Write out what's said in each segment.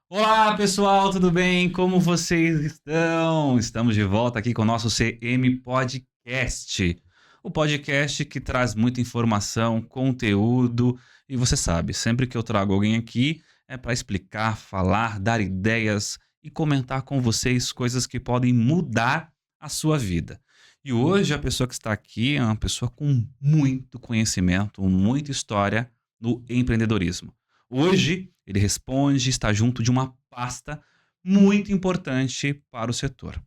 Olá, pessoal, tudo bem? Como vocês estão? Estamos de volta aqui com o nosso CM Podcast. O podcast que traz muita informação, conteúdo, e você sabe, sempre que eu trago alguém aqui é para explicar, falar, dar ideias e comentar com vocês coisas que podem mudar a sua vida. E hoje a pessoa que está aqui é uma pessoa com muito conhecimento, muita história no empreendedorismo. Hoje ele responde, está junto de uma pasta muito importante para o setor.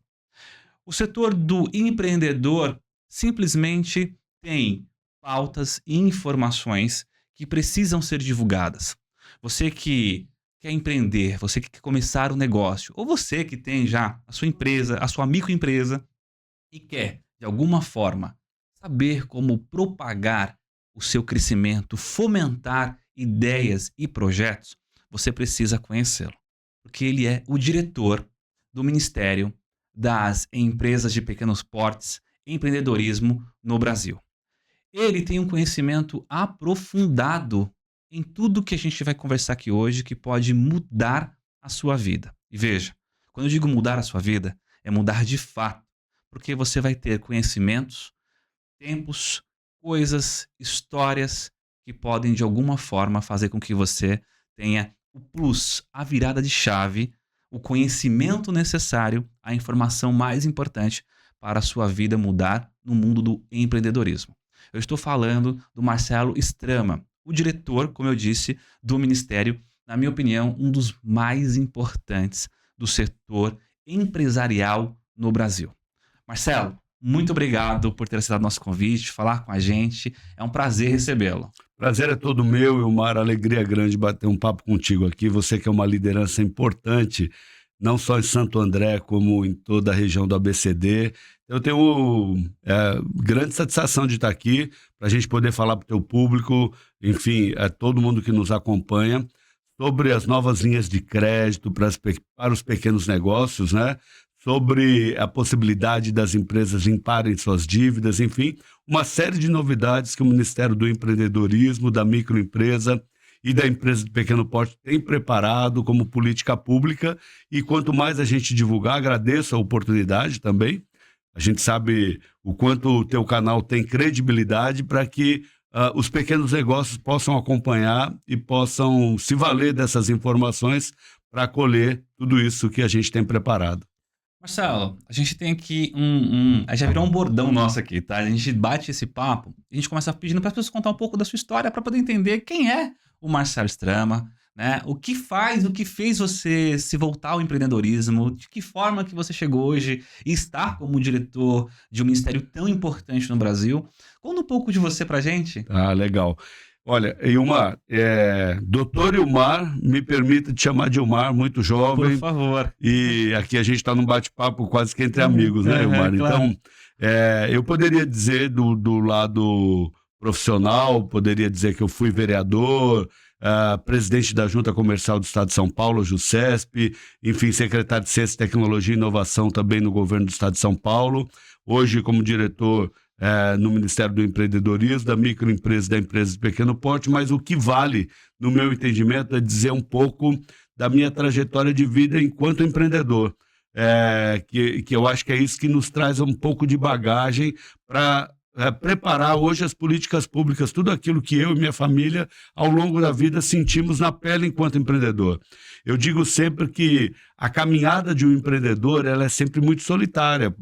O setor do empreendedor simplesmente tem pautas e informações que precisam ser divulgadas. Você que quer empreender, você que quer começar um negócio, ou você que tem já a sua empresa, a sua microempresa e quer, de alguma forma, saber como propagar o seu crescimento, fomentar ideias e projetos, você precisa conhecê-lo, porque ele é o diretor do Ministério das Empresas de Pequenos Portes, Empreendedorismo no Brasil. Ele tem um conhecimento aprofundado em tudo que a gente vai conversar aqui hoje que pode mudar a sua vida. E veja, quando eu digo mudar a sua vida, é mudar de fato, porque você vai ter conhecimentos, tempos, coisas, histórias que podem de alguma forma fazer com que você tenha o plus, a virada de chave, o conhecimento necessário, a informação mais importante para a sua vida mudar no mundo do empreendedorismo. Eu estou falando do Marcelo Strama, o diretor, como eu disse, do Ministério, na minha opinião, um dos mais importantes do setor empresarial no Brasil. Marcelo, muito obrigado por ter aceitado nosso convite, falar com a gente. É um prazer recebê-lo. Prazer é todo meu, Ilmar. Alegria grande bater um papo contigo aqui. Você que é uma liderança importante, não só em Santo André, como em toda a região do ABCD. Eu tenho grande satisfação de estar aqui para a gente poder falar para o teu público, enfim, todo mundo que nos acompanha, sobre as novas linhas de crédito para os pequenos negócios, né? Sobre a possibilidade das empresas limparem suas dívidas, enfim, uma série de novidades que o Ministério do Empreendedorismo, da microempresa e da empresa de pequeno porte tem preparado como política pública, e quanto mais a gente divulgar, agradeço a oportunidade também. A gente sabe o quanto o teu canal tem credibilidade para que os pequenos negócios possam acompanhar e possam se valer dessas informações para colher tudo isso que a gente tem preparado. Marcelo, a gente tem aqui já virou um bordão nosso aqui, tá? A gente bate esse papo e a gente começa pedindo para as pessoas contar um pouco da sua história para poder entender quem é o Marcelo Strama, né? O que fez você se voltar ao empreendedorismo, de que forma que você chegou hoje e está como diretor de um ministério tão importante no Brasil. Conta um pouco de você pra gente. Ah, legal. Olha, Ilmar, doutor Ilmar, me permita te chamar de Ilmar, muito jovem. Por favor. E aqui a gente está num bate-papo quase que entre amigos, né, Ilmar? Claro. Então, eu poderia dizer do lado profissional, poderia dizer que eu fui vereador, presidente da Junta Comercial do Estado de São Paulo, JUSESP, enfim, secretário de Ciência, Tecnologia e Inovação também no governo do Estado de São Paulo. Hoje, como diretor no Ministério do Empreendedorismo, da microempresa e da empresa de pequeno porte, mas o que vale, no meu entendimento, é dizer um pouco da minha trajetória de vida enquanto empreendedor, que eu acho que é isso que nos traz um pouco de bagagem para preparar hoje as políticas públicas, tudo aquilo que eu e minha família, ao longo da vida, sentimos na pele enquanto empreendedor. Eu digo sempre que a caminhada de um empreendedor ela é sempre muito solitária.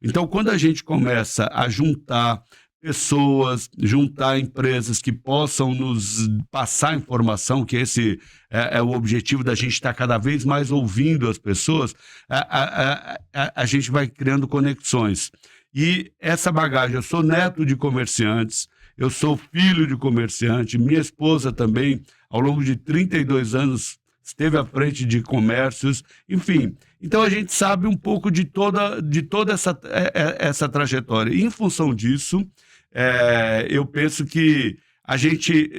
Então, quando a gente começa a juntar pessoas, juntar empresas que possam nos passar informação, que esse é o objetivo da gente estar cada vez mais ouvindo as pessoas, a gente vai criando conexões. E essa bagagem, eu sou neto de comerciantes, eu sou filho de comerciante, minha esposa também, ao longo de 32 anos, esteve à frente de comércios, enfim. Então a gente sabe um pouco de toda essa trajetória. E em função disso, eu penso que a gente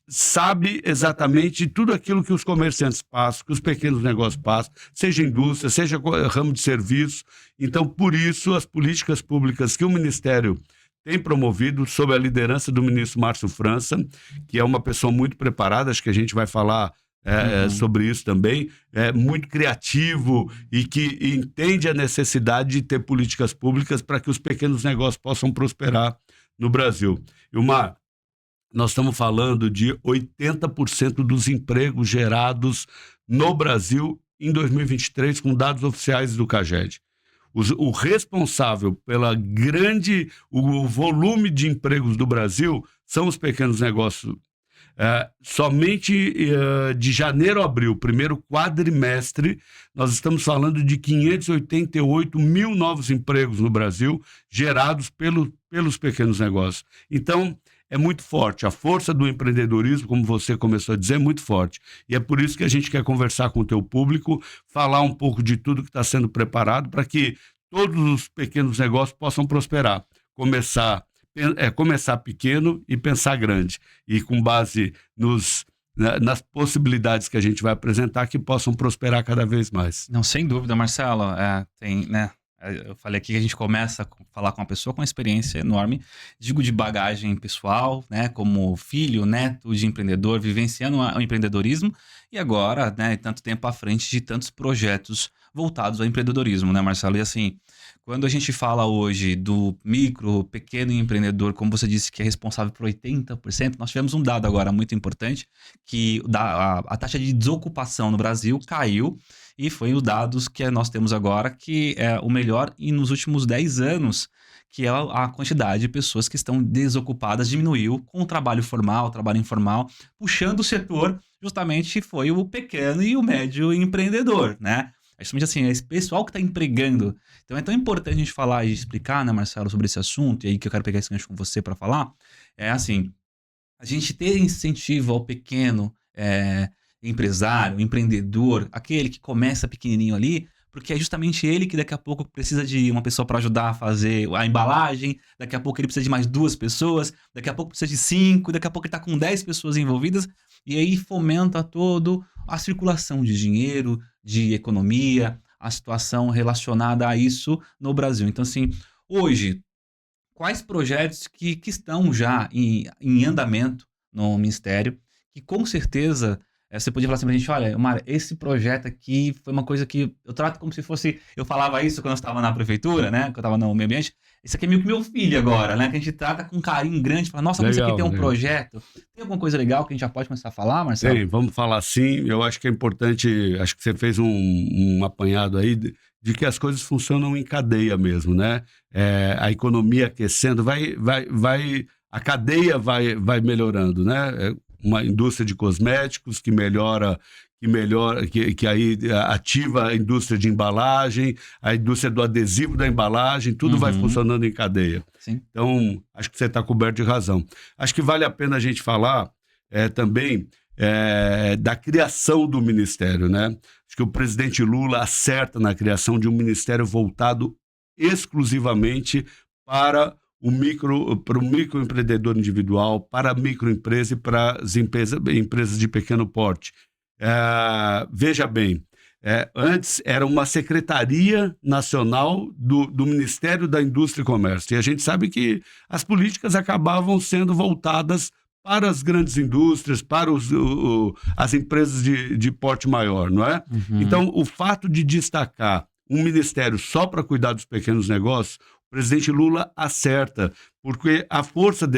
sabe exatamente tudo aquilo que os comerciantes passam, que os pequenos negócios passam, seja indústria, seja ramo de serviço. Então, por isso, as políticas públicas que o Ministério tem promovido, sob a liderança do ministro Márcio França, que é uma pessoa muito preparada, acho que a gente vai falar sobre isso também, muito criativo e que entende a necessidade de ter políticas públicas para que os pequenos negócios possam prosperar no Brasil. Ilmar, nós estamos falando de 80% dos empregos gerados no Brasil em 2023, com dados oficiais do CAGED. O responsável o volume de empregos do Brasil são os pequenos negócios. Somente de janeiro a abril, primeiro quadrimestre, nós estamos falando de 588 mil novos empregos no Brasil, gerados pelos pequenos negócios. Então, é muito forte. A força do empreendedorismo, como você começou a dizer, é muito forte. E é por isso que a gente quer conversar com o teu público, falar um pouco de tudo que está sendo preparado para que todos os pequenos negócios possam prosperar. Começar pequeno e pensar grande. E com base nas possibilidades que a gente vai apresentar, que possam prosperar cada vez mais. Não, sem dúvida, Marcelo. Eu falei aqui que a gente começa a falar com uma pessoa com uma experiência enorme, digo de bagagem pessoal, né, como filho, neto de empreendedor, vivenciando o empreendedorismo e agora, né, tanto tempo à frente de tantos projetos voltados ao empreendedorismo, né, Marcelo? E assim, quando a gente fala hoje do micro, pequeno empreendedor, como você disse, que é responsável por 80%, nós tivemos um dado agora muito importante, que a taxa de desocupação no Brasil caiu, e foi os dados que nós temos agora, que é o melhor e nos últimos 10 anos, que é a quantidade de pessoas que estão desocupadas diminuiu com o trabalho formal, trabalho informal, puxando o setor, justamente foi o pequeno e o médio empreendedor, né? É justamente assim, é esse pessoal que está empregando. Então é tão importante a gente falar e explicar, né, Marcelo, sobre esse assunto, e aí que eu quero pegar esse gancho com você para falar, é assim, a gente ter incentivo ao pequeno empresário, empreendedor, aquele que começa pequenininho ali, porque é justamente ele que daqui a pouco precisa de uma pessoa para ajudar a fazer a embalagem, daqui a pouco ele precisa de mais 2 pessoas, daqui a pouco precisa de 5, daqui a pouco ele está com 10 pessoas envolvidas, e aí fomenta todo a circulação de dinheiro, de economia, a situação relacionada a isso no Brasil. Então, assim, hoje, quais projetos que estão já em andamento no Ministério, que com certeza você podia falar assim pra gente, olha, Omar, esse projeto aqui foi uma coisa que eu trato como se fosse, eu falava isso quando eu estava na prefeitura, né, que eu estava no meio ambiente, isso aqui é meio que meu filho agora, né, que a gente trata com carinho grande, fala, nossa, como isso aqui tem um projeto, tem alguma coisa legal que a gente já pode começar a falar, Marcelo? Tem, vamos falar sim, eu acho que é importante, acho que você fez um apanhado aí de que as coisas funcionam em cadeia mesmo, né, a economia aquecendo, a cadeia vai melhorando, né, uma indústria de cosméticos que aí ativa a indústria de embalagem, a indústria do adesivo da embalagem, tudo vai funcionando em cadeia. Sim. Então, acho que você está coberto de razão. Acho que vale a pena a gente falar também da criação do ministério, né? Acho que o presidente Lula acerta na criação de um ministério voltado exclusivamente para o microempreendedor individual, para a microempresa e para as empresas de pequeno porte. Veja bem, antes era uma secretaria nacional do Ministério da Indústria e Comércio, e a gente sabe que as políticas acabavam sendo voltadas para as grandes indústrias, para as empresas de porte maior, não é? Então, o fato de destacar um ministério só para cuidar dos pequenos negócios, o presidente Lula acerta, porque a força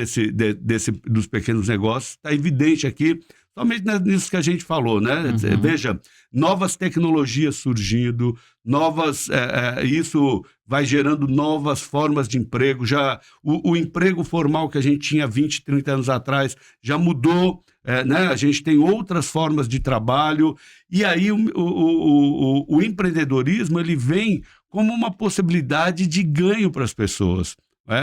dos pequenos negócios está evidente aqui, somente nisso que a gente falou, né? Veja, novas tecnologias surgindo, isso vai gerando novas formas de emprego. Já o emprego formal que a gente tinha 20, 30 anos atrás já mudou, né? A gente tem outras formas de trabalho, e aí o empreendedorismo ele vem como uma possibilidade de ganho para as pessoas.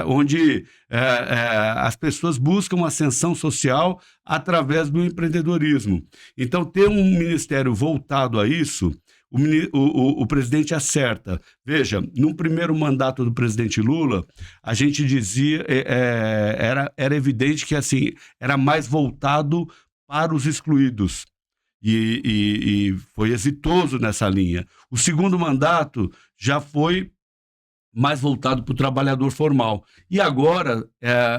Onde as pessoas buscam ascensão social através do empreendedorismo. Então, ter um ministério voltado a isso, o presidente acerta. Veja, no primeiro mandato do presidente Lula, a gente dizia, era evidente que assim, era mais voltado para os excluídos. E foi exitoso nessa linha. O segundo mandato já foi mais voltado para o trabalhador formal. E agora,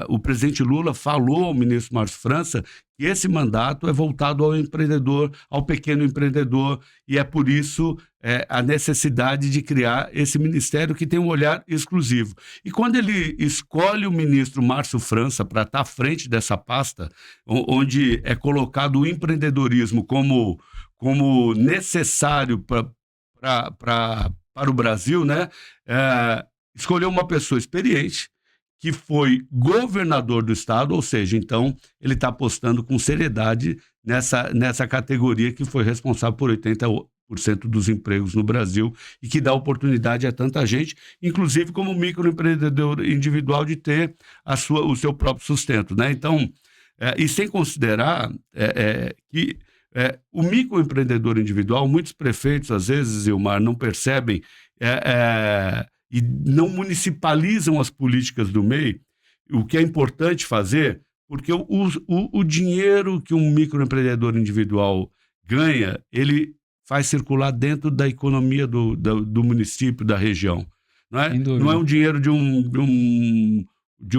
o presidente Lula falou ao ministro Márcio França que esse mandato é voltado ao empreendedor, ao pequeno empreendedor, e é por isso a necessidade de criar esse ministério que tem um olhar exclusivo. E quando ele escolhe o ministro Márcio França para estar à frente dessa pasta, onde é colocado o empreendedorismo como necessário para o Brasil, né? Escolheu uma pessoa experiente, que foi governador do estado, ou seja, então ele está apostando com seriedade nessa categoria que foi responsável por 80% dos empregos no Brasil e que dá oportunidade a tanta gente, inclusive como microempreendedor individual, de ter o seu próprio sustento, né? Então, e sem considerar que o microempreendedor individual, muitos prefeitos, às vezes, Ilmar, não percebem e não municipalizam as políticas do MEI, o que é importante fazer, porque o dinheiro que um microempreendedor individual ganha, ele faz circular dentro da economia do município, da região. Não é um dinheiro de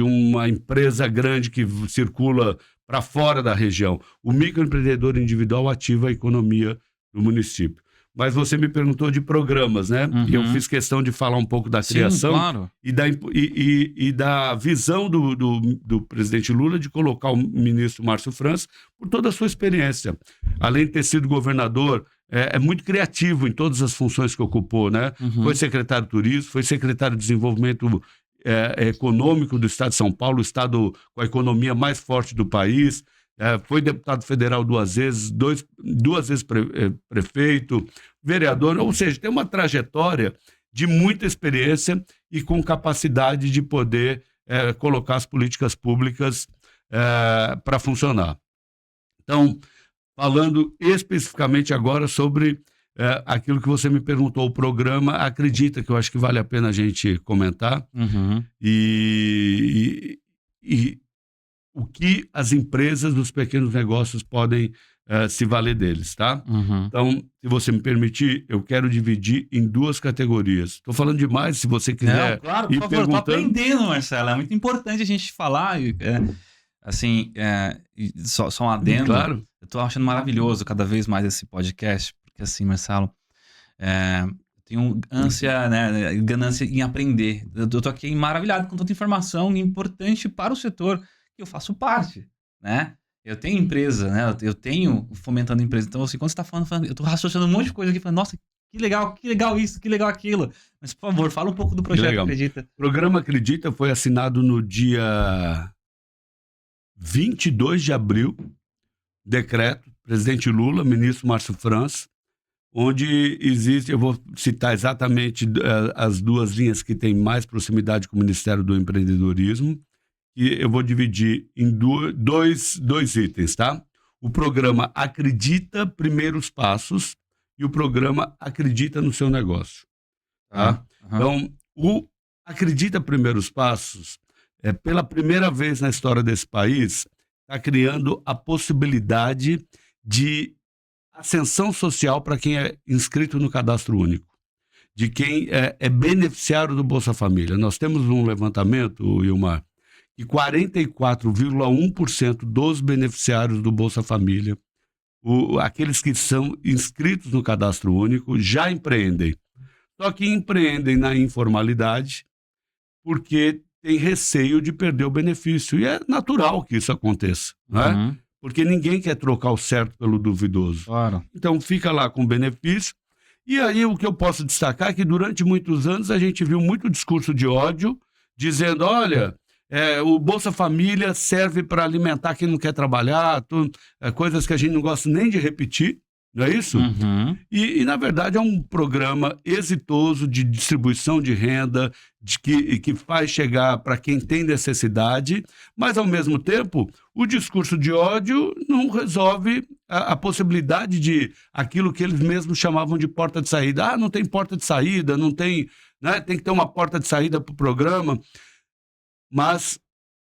uma empresa grande que circula para fora da região. O microempreendedor individual ativa a economia do município. Mas você me perguntou de programas, né? Uhum. E eu fiz questão de falar um pouco da criação. Sim, claro. e da visão do presidente Lula de colocar o ministro Márcio França por toda a sua experiência. Além de ter sido governador, é muito criativo em todas as funções que ocupou, né? Uhum. Foi secretário de Turismo, foi secretário de Desenvolvimento Econômico do Estado de São Paulo, o estado com a economia mais forte do país. Foi deputado federal duas vezes prefeito, vereador, ou seja, tem uma trajetória de muita experiência e com capacidade de poder colocar as políticas públicas para funcionar. Então, falando especificamente agora sobre aquilo que você me perguntou, o programa Acredita, que eu acho que vale a pena a gente comentar, Uhum. e o que as empresas dos pequenos negócios podem se valer deles, tá? Uhum. Então, se você me permitir, eu quero dividir em duas categorias. Estou falando demais, se você quiser. Não, claro, por favor, tô aprendendo, Marcelo. É muito importante a gente falar, só um adendo. Claro. Eu tô achando maravilhoso cada vez mais esse podcast, porque assim, Marcelo, eu tenho ânsia, né, ganância em aprender. Eu tô aqui maravilhado com tanta informação importante para o setor que eu faço parte, né? Eu tenho empresa, né? Eu tenho fomentando empresa. Então, assim, quando você tá falando, eu tô raciocinando um monte de coisa aqui, falando, nossa, que legal isso, que legal aquilo. Mas, por favor, fala um pouco do projeto Acredita. O programa Acredita foi assinado no dia 22 de abril, decreto, presidente Lula, ministro Márcio França, onde existe, eu vou citar exatamente as duas linhas que têm mais proximidade com o Ministério do Empreendedorismo, e eu vou dividir em dois itens, tá? O programa Acredita Primeiros Passos e o programa Acredita no Seu Negócio, tá? Então, o Acredita Primeiros Passos, pela primeira vez na história desse país, está criando a possibilidade de ascensão social para quem é inscrito no Cadastro Único, de quem é beneficiário do Bolsa Família. Nós temos um levantamento, Ilmar, que 44,1% dos beneficiários do Bolsa Família, aqueles que são inscritos no Cadastro Único, já empreendem. Só que empreendem na informalidade porque tem receio de perder o benefício. E é natural que isso aconteça, né? Porque ninguém quer trocar o certo pelo duvidoso. Claro. Então fica lá com benefício. E aí o que eu posso destacar é que durante muitos anos a gente viu muito discurso de ódio, dizendo, olha, o Bolsa Família serve para alimentar quem não quer trabalhar, coisas que a gente não gosta nem de repetir, não é isso? Uhum. E, na verdade, é um programa exitoso de distribuição de renda, que faz chegar para quem tem necessidade, mas, ao mesmo tempo, o discurso de ódio não resolve a possibilidade de aquilo que eles mesmos chamavam de porta de saída. Ah, não tem porta de saída, não tem, né, tem que ter uma porta de saída para o programa. Mas,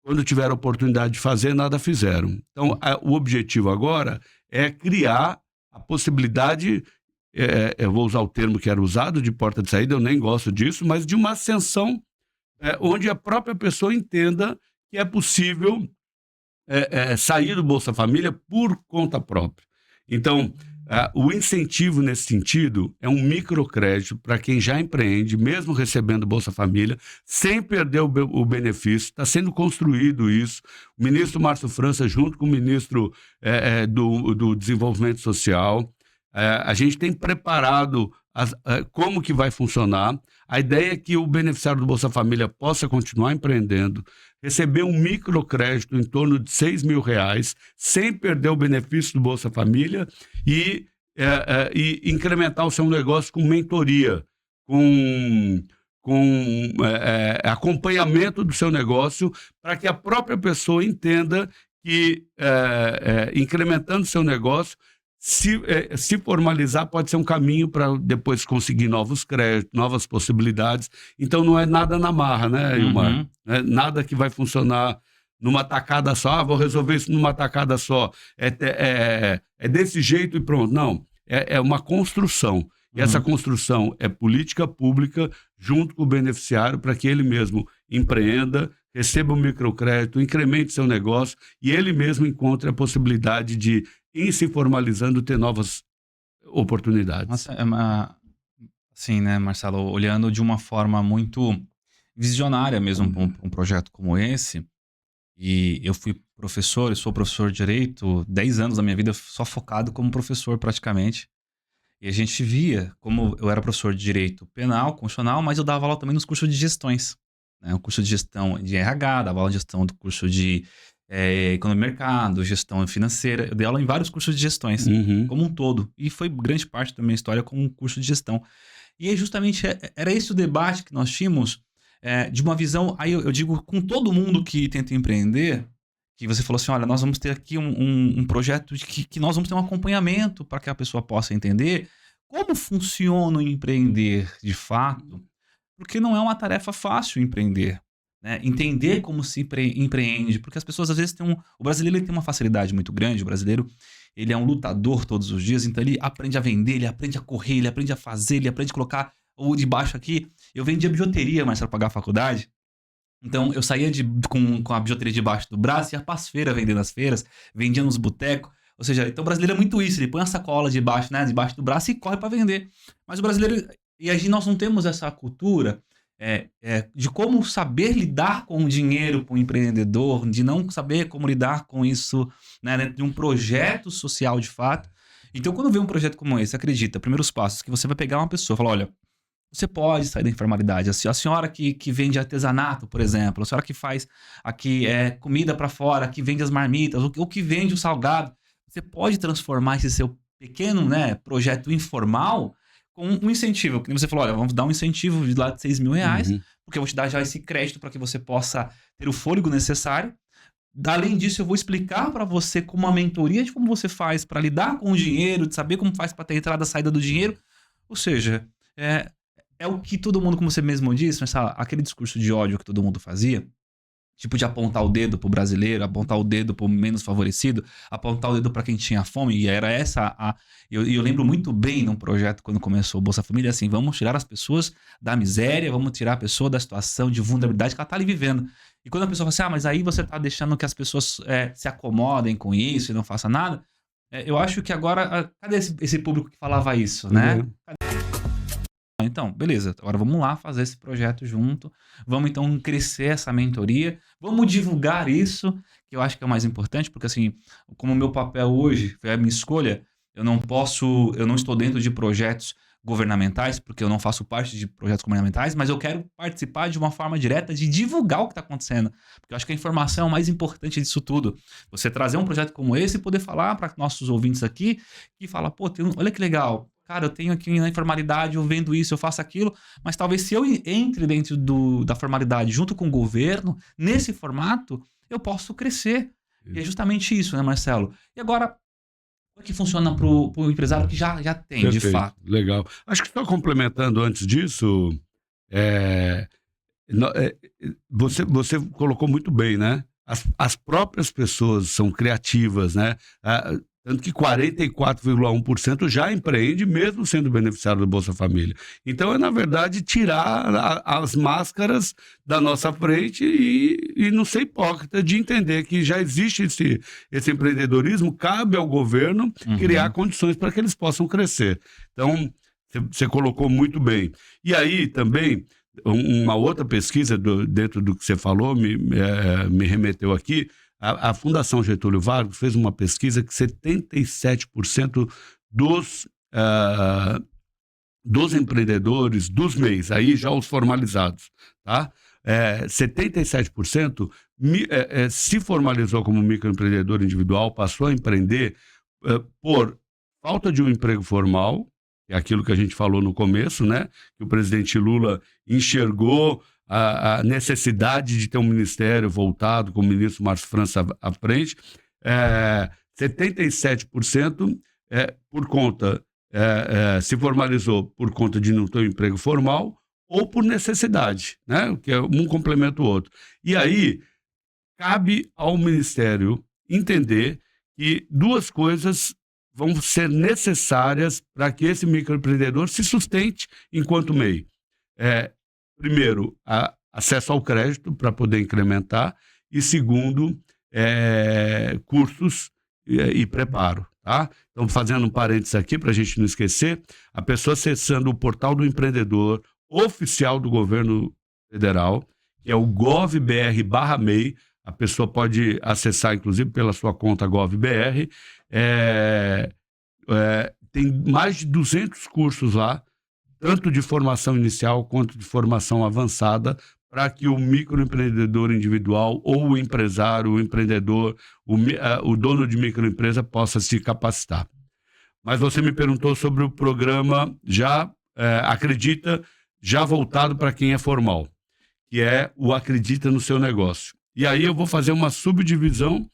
quando tiveram a oportunidade de fazer, nada fizeram. Então, o objetivo agora é criar a possibilidade eu vou usar o termo que era usado de porta de saída, eu nem gosto disso, mas de uma ascensão onde a própria pessoa entenda que é possível sair do Bolsa Família por conta própria. Então, o incentivo nesse sentido é um microcrédito para quem já empreende, mesmo recebendo Bolsa Família, sem perder o benefício. Está sendo construído isso. O ministro Márcio França, junto com o ministro do Desenvolvimento Social, a gente tem preparado como que vai funcionar. A ideia é que o beneficiário do Bolsa Família possa continuar empreendendo, receber um microcrédito em torno de R$6 mil, sem perder o benefício do Bolsa Família e incrementar o seu negócio com mentoria, com acompanhamento do seu negócio, para que a própria pessoa entenda que incrementando o seu negócio, se formalizar pode ser um caminho para depois conseguir novos créditos, novas possibilidades. Então não é nada na marra, né, Ilmar? Nada que vai funcionar numa tacada só, vou resolver isso numa tacada só. É desse jeito e pronto. Não, é uma construção. E essa construção é política pública junto com o beneficiário para que ele mesmo empreenda, receba um microcrédito, incremente seu negócio e ele mesmo encontre a possibilidade de, em se formalizando, ter novas oportunidades. Nossa, assim, né, Marcelo, olhando de uma forma muito visionária mesmo para um projeto como esse, e eu fui professor, eu sou professor de Direito, 10 anos da minha vida só focado como professor praticamente, e a gente via, como eu era professor de Direito Penal, Constitucional, mas eu dava aula também nos cursos de gestões, né, o curso de gestão de RH, dava aula de gestão do curso de economia e mercado, gestão financeira. Eu dei aula em vários cursos de gestões, como um todo. E foi grande parte da minha história como um curso de gestão. E justamente era esse o debate que nós tínhamos, de uma visão, aí eu digo, com todo mundo que tenta empreender, que você falou assim, olha, nós vamos ter aqui um projeto de que nós vamos ter um acompanhamento para que a pessoa possa entender como funciona o empreender de fato, porque não é uma tarefa fácil empreender. Né? Entender como se empreende, porque as pessoas às vezes o brasileiro ele tem uma facilidade muito grande, o brasileiro ele é um lutador todos os dias, então ele aprende a vender, ele aprende a correr, ele aprende a fazer, ele aprende a colocar o de baixo aqui. Eu vendia bijuteria, mas para pagar a faculdade, então eu saía com a bijuteria debaixo do braço, ia para as feiras vender nas feiras, vendia nos botecos, ou seja, então o brasileiro é muito isso, ele põe a sacola debaixo do braço e corre para vender, mas o brasileiro, e aí nós não temos essa cultura de como saber lidar com o dinheiro para o empreendedor, de não saber como lidar com isso, né, dentro de um projeto social de fato. Então, quando vê um projeto como esse, acredita, primeiros passos, que você vai pegar uma pessoa e falar, olha, você pode sair da informalidade. A senhora que vende artesanato, por exemplo, a senhora que faz aqui comida para fora, que vende as marmitas, ou que vende o salgado, você pode transformar esse seu pequeno, né, projeto informal com um incentivo, que você falou, olha, vamos dar um incentivo de lá de R$6 mil, porque eu vou te dar já esse crédito para que você possa ter o fôlego necessário. Além disso, eu vou explicar para você com uma mentoria de como você faz para lidar com o dinheiro, de saber como faz para ter entrada e saída do dinheiro. Ou seja, é o que todo mundo, como você mesmo disse, mas aquele discurso de ódio que todo mundo fazia, tipo de apontar o dedo pro brasileiro, apontar o dedo pro menos favorecido, apontar o dedo para quem tinha fome, e era essa eu lembro muito bem num projeto quando começou o Bolsa Família, assim, vamos tirar as pessoas da miséria, vamos tirar a pessoa da situação de vulnerabilidade que ela tá ali vivendo. E quando a pessoa fala assim, mas aí você tá deixando que as pessoas se acomodem com isso e não façam nada, eu acho que agora, cadê esse público que falava isso, né? Então, beleza, agora vamos lá fazer esse projeto junto, vamos então crescer essa mentoria, vamos divulgar isso, que eu acho que é o mais importante, porque assim, como o meu papel hoje, foi a minha escolha, eu não estou dentro de projetos governamentais, porque eu não faço parte de projetos governamentais, mas eu quero participar de uma forma direta de divulgar o que está acontecendo, porque eu acho que a informação é o mais importante disso tudo. Você trazer um projeto como esse e poder falar para nossos ouvintes aqui, que fala, pô, olha que legal, cara, eu tenho aqui na informalidade, eu vendo isso, eu faço aquilo, mas talvez se eu entre dentro da formalidade junto com o governo, nesse formato, eu posso crescer. E é justamente isso, né, Marcelo? E agora, como é que funciona para o empresário que já tem, Perfeito, de fato? Legal. Acho que só complementando antes disso, você colocou muito bem, né? As próprias pessoas são criativas, né? Tanto que 44,1% já empreende, mesmo sendo beneficiário do Bolsa Família. Então, na verdade, tirar as máscaras da nossa frente e não ser hipócrita de entender que já existe esse empreendedorismo, cabe ao governo criar condições para que eles possam crescer. Então, você colocou muito bem. E aí, também, uma outra pesquisa dentro do que você falou me remeteu aqui. A Fundação Getúlio Vargas fez uma pesquisa que 77% dos empreendedores dos MEIs, aí já os formalizados, tá? 77% se formalizou como microempreendedor individual, passou a empreender por falta de um emprego formal, é aquilo que a gente falou no começo, né? Que o presidente Lula enxergou a necessidade de ter um ministério voltado com o ministro Márcio França à frente, 77% por conta, se formalizou por conta de não ter um emprego formal ou por necessidade, né? Que é um complementa o outro. E aí, cabe ao Ministério entender que duas coisas vão ser necessárias para que esse microempreendedor se sustente enquanto MEI. Primeiro, acesso ao crédito para poder incrementar e, segundo, cursos e preparo. Tá? Então, fazendo um parênteses aqui para a gente não esquecer, a pessoa acessando o portal do empreendedor oficial do governo federal, que é o gov.br/MEI, a pessoa pode acessar, inclusive, pela sua conta gov.br, tem mais de 200 cursos lá, tanto de formação inicial quanto de formação avançada, para que o microempreendedor individual ou o empresário, o empreendedor, o dono de microempresa possa se capacitar. Mas você me perguntou sobre o programa Acredita, já voltado para quem é formal, que é o Acredita no Seu Negócio. E aí eu vou fazer uma subdivisão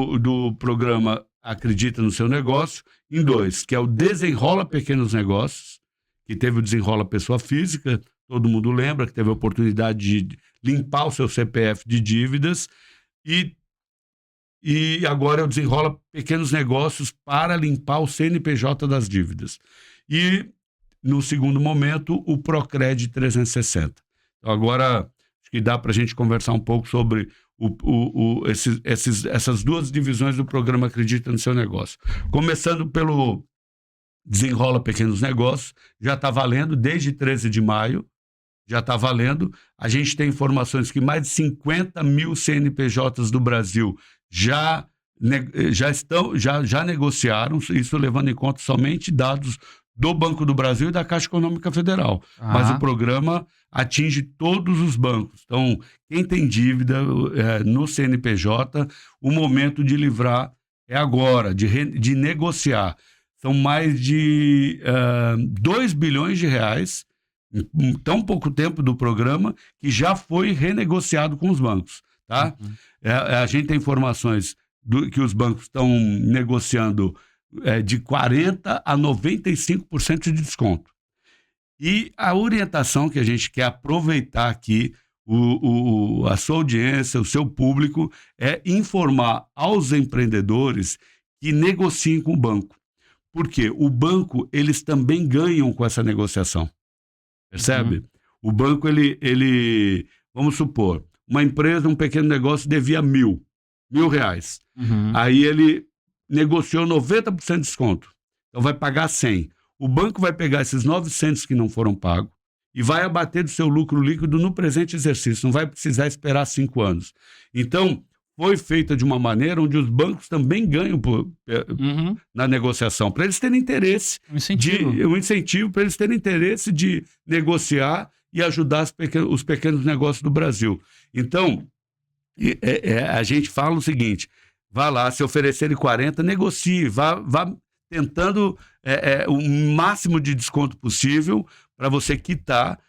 do programa Acredita no Seu Negócio em dois, que é o Desenrola Pequenos Negócios, que teve o Desenrola Pessoa Física, todo mundo lembra, que teve a oportunidade de limpar o seu CPF de dívidas, e agora é o Desenrola Pequenos Negócios para limpar o CNPJ das dívidas. E, no segundo momento, o Procred 360. Então, agora, acho que dá para a gente conversar um pouco sobre essas duas divisões do programa Acredita no Seu Negócio. Começando pelo Desenrola Pequenos Negócios, já está valendo desde 13 de maio, já está valendo. A gente tem informações que mais de 50 mil CNPJs do Brasil já negociaram, isso levando em conta somente dados do Banco do Brasil e da Caixa Econômica Federal. Mas o programa atinge todos os bancos. Então, quem tem dívida no CNPJ, o momento de livrar é agora, de negociar. São mais de 2 bilhões de reais, em tão pouco tempo do programa, que já foi renegociado com os bancos. Tá? A gente tem informações que os bancos estão negociando de 40% a 95% de desconto. E a orientação que a gente quer aproveitar aqui, a sua audiência, o seu público, é informar aos empreendedores que negociem com o banco. Porque o banco, eles também ganham com essa negociação. Percebe? O banco, ele, vamos supor, uma empresa, um pequeno negócio devia R$ 1.000. Aí ele negociou 90% de desconto. Então vai pagar 100. O banco vai pegar esses 900 que não foram pagos e vai abater do seu lucro líquido no presente exercício. Não vai precisar esperar 5 anos. Então, foi feita de uma maneira onde os bancos também ganham na negociação, para eles terem interesse. Um incentivo para eles terem interesse de negociar e ajudar os pequenos negócios do Brasil. Então, a gente fala o seguinte: vá lá, se oferecerem 40, negocie, vá tentando o máximo de desconto possível para você quitar.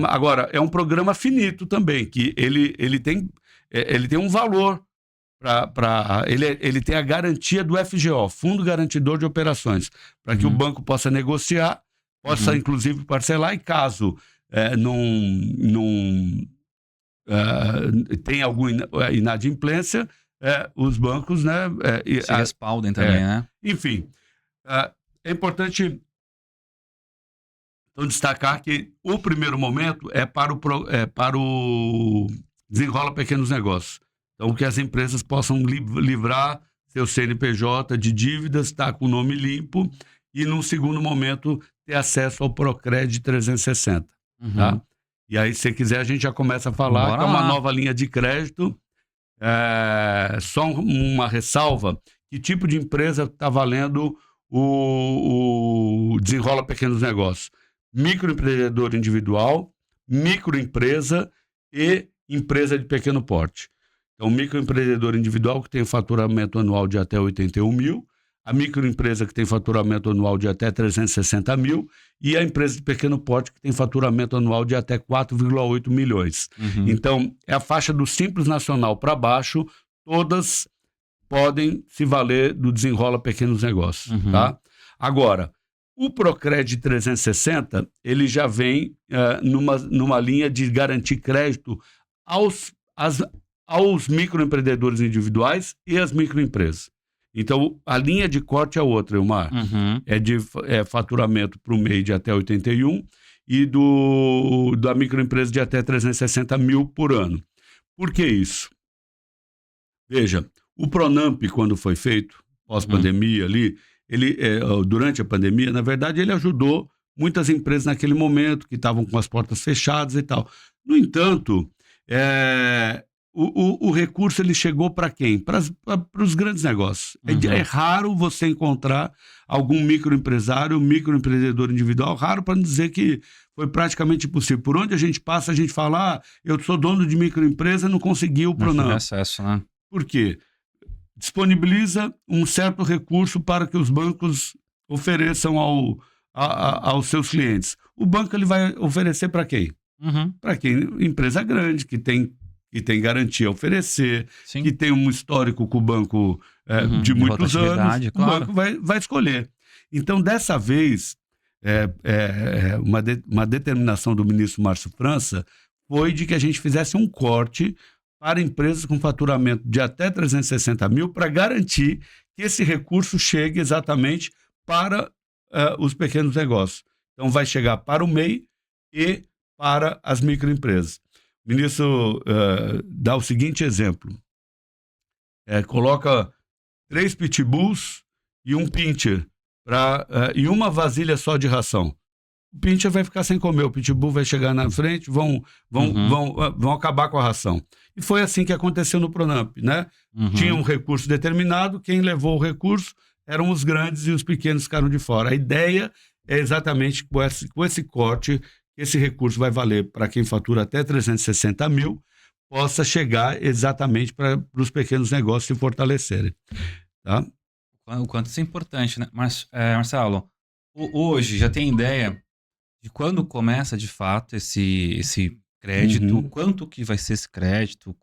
Agora, é um programa finito também, que ele tem um valor, ele tem a garantia do FGO, Fundo Garantidor de Operações, para que o banco possa negociar, possa inclusive parcelar, e caso não tenha alguma inadimplência, os bancos, né? Se respaldem também, né? Enfim, é importante então, destacar que o primeiro momento é para o desenrola pequenos negócios. Então, que as empresas possam livrar seu CNPJ de dívidas, estar com o nome limpo e, num segundo momento, ter acesso ao Procred 360. Tá? E aí, se quiser, a gente já começa a falar Bora que é uma lá. nova linha de crédito. Só uma ressalva: que tipo de empresa está valendo o desenrola pequenos negócios? Microempreendedor individual, microempresa e empresa de pequeno porte. Então, microempreendedor individual que tem faturamento anual de até 81 mil, a microempresa que tem faturamento anual de até 360 mil e a empresa de pequeno porte que tem faturamento anual de até 4,8 milhões. Então, é a faixa do Simples Nacional para baixo, todas podem se valer do desenrola pequenos negócios. Tá? Agora, o Procred 360, ele já vem numa linha de garantir crédito aos microempreendedores individuais e às microempresas. Então, a linha de corte é outra, Elmar. É faturamento para o MEI de até 81 e da microempresa de até 360 mil por ano. Por que isso? Veja, o Pronamp, quando foi feito, pós-pandemia ali, durante a pandemia, na verdade, ele ajudou muitas empresas naquele momento que estavam com as portas fechadas e tal. No entanto, o recurso ele chegou para quem? Para os grandes negócios. É raro você encontrar algum microempresário, microempreendedor individual, raro para não dizer que foi praticamente impossível. Por onde a gente passa, a gente fala, eu sou dono de microempresa e não consegui o Pronamp. Não tive acesso, né? Por quê? Disponibiliza um certo recurso para que os bancos ofereçam aos seus clientes. O banco ele vai oferecer para quem? Para quem? Empresa grande, que tem garantia a oferecer, Sim. que tem um histórico com o banco de muitos anos, claro. O banco vai escolher. Então, dessa vez, uma determinação do ministro Márcio França foi de que a gente fizesse um corte para empresas com faturamento de até 360 mil, para garantir que esse recurso chegue exatamente para os pequenos negócios. Então, vai chegar para o MEI e para as microempresas. O ministro dá o seguinte exemplo. Coloca 3 pitbulls e um pincher e uma vasilha só de ração. O pincher vai ficar sem comer, o pitbull vai chegar na frente, vão acabar com a ração. E foi assim que aconteceu no Pronamp, né? Tinha um recurso determinado, quem levou o recurso eram os grandes e os pequenos ficaram de fora. A ideia é exatamente com esse corte, esse recurso vai valer para quem fatura até 360 mil, possa chegar exatamente para os pequenos negócios se fortalecerem. Tá? O quanto isso é importante, né? Mas, Marcelo, hoje já tem ideia de quando começa de fato esse crédito, quanto que vai ser esse crédito,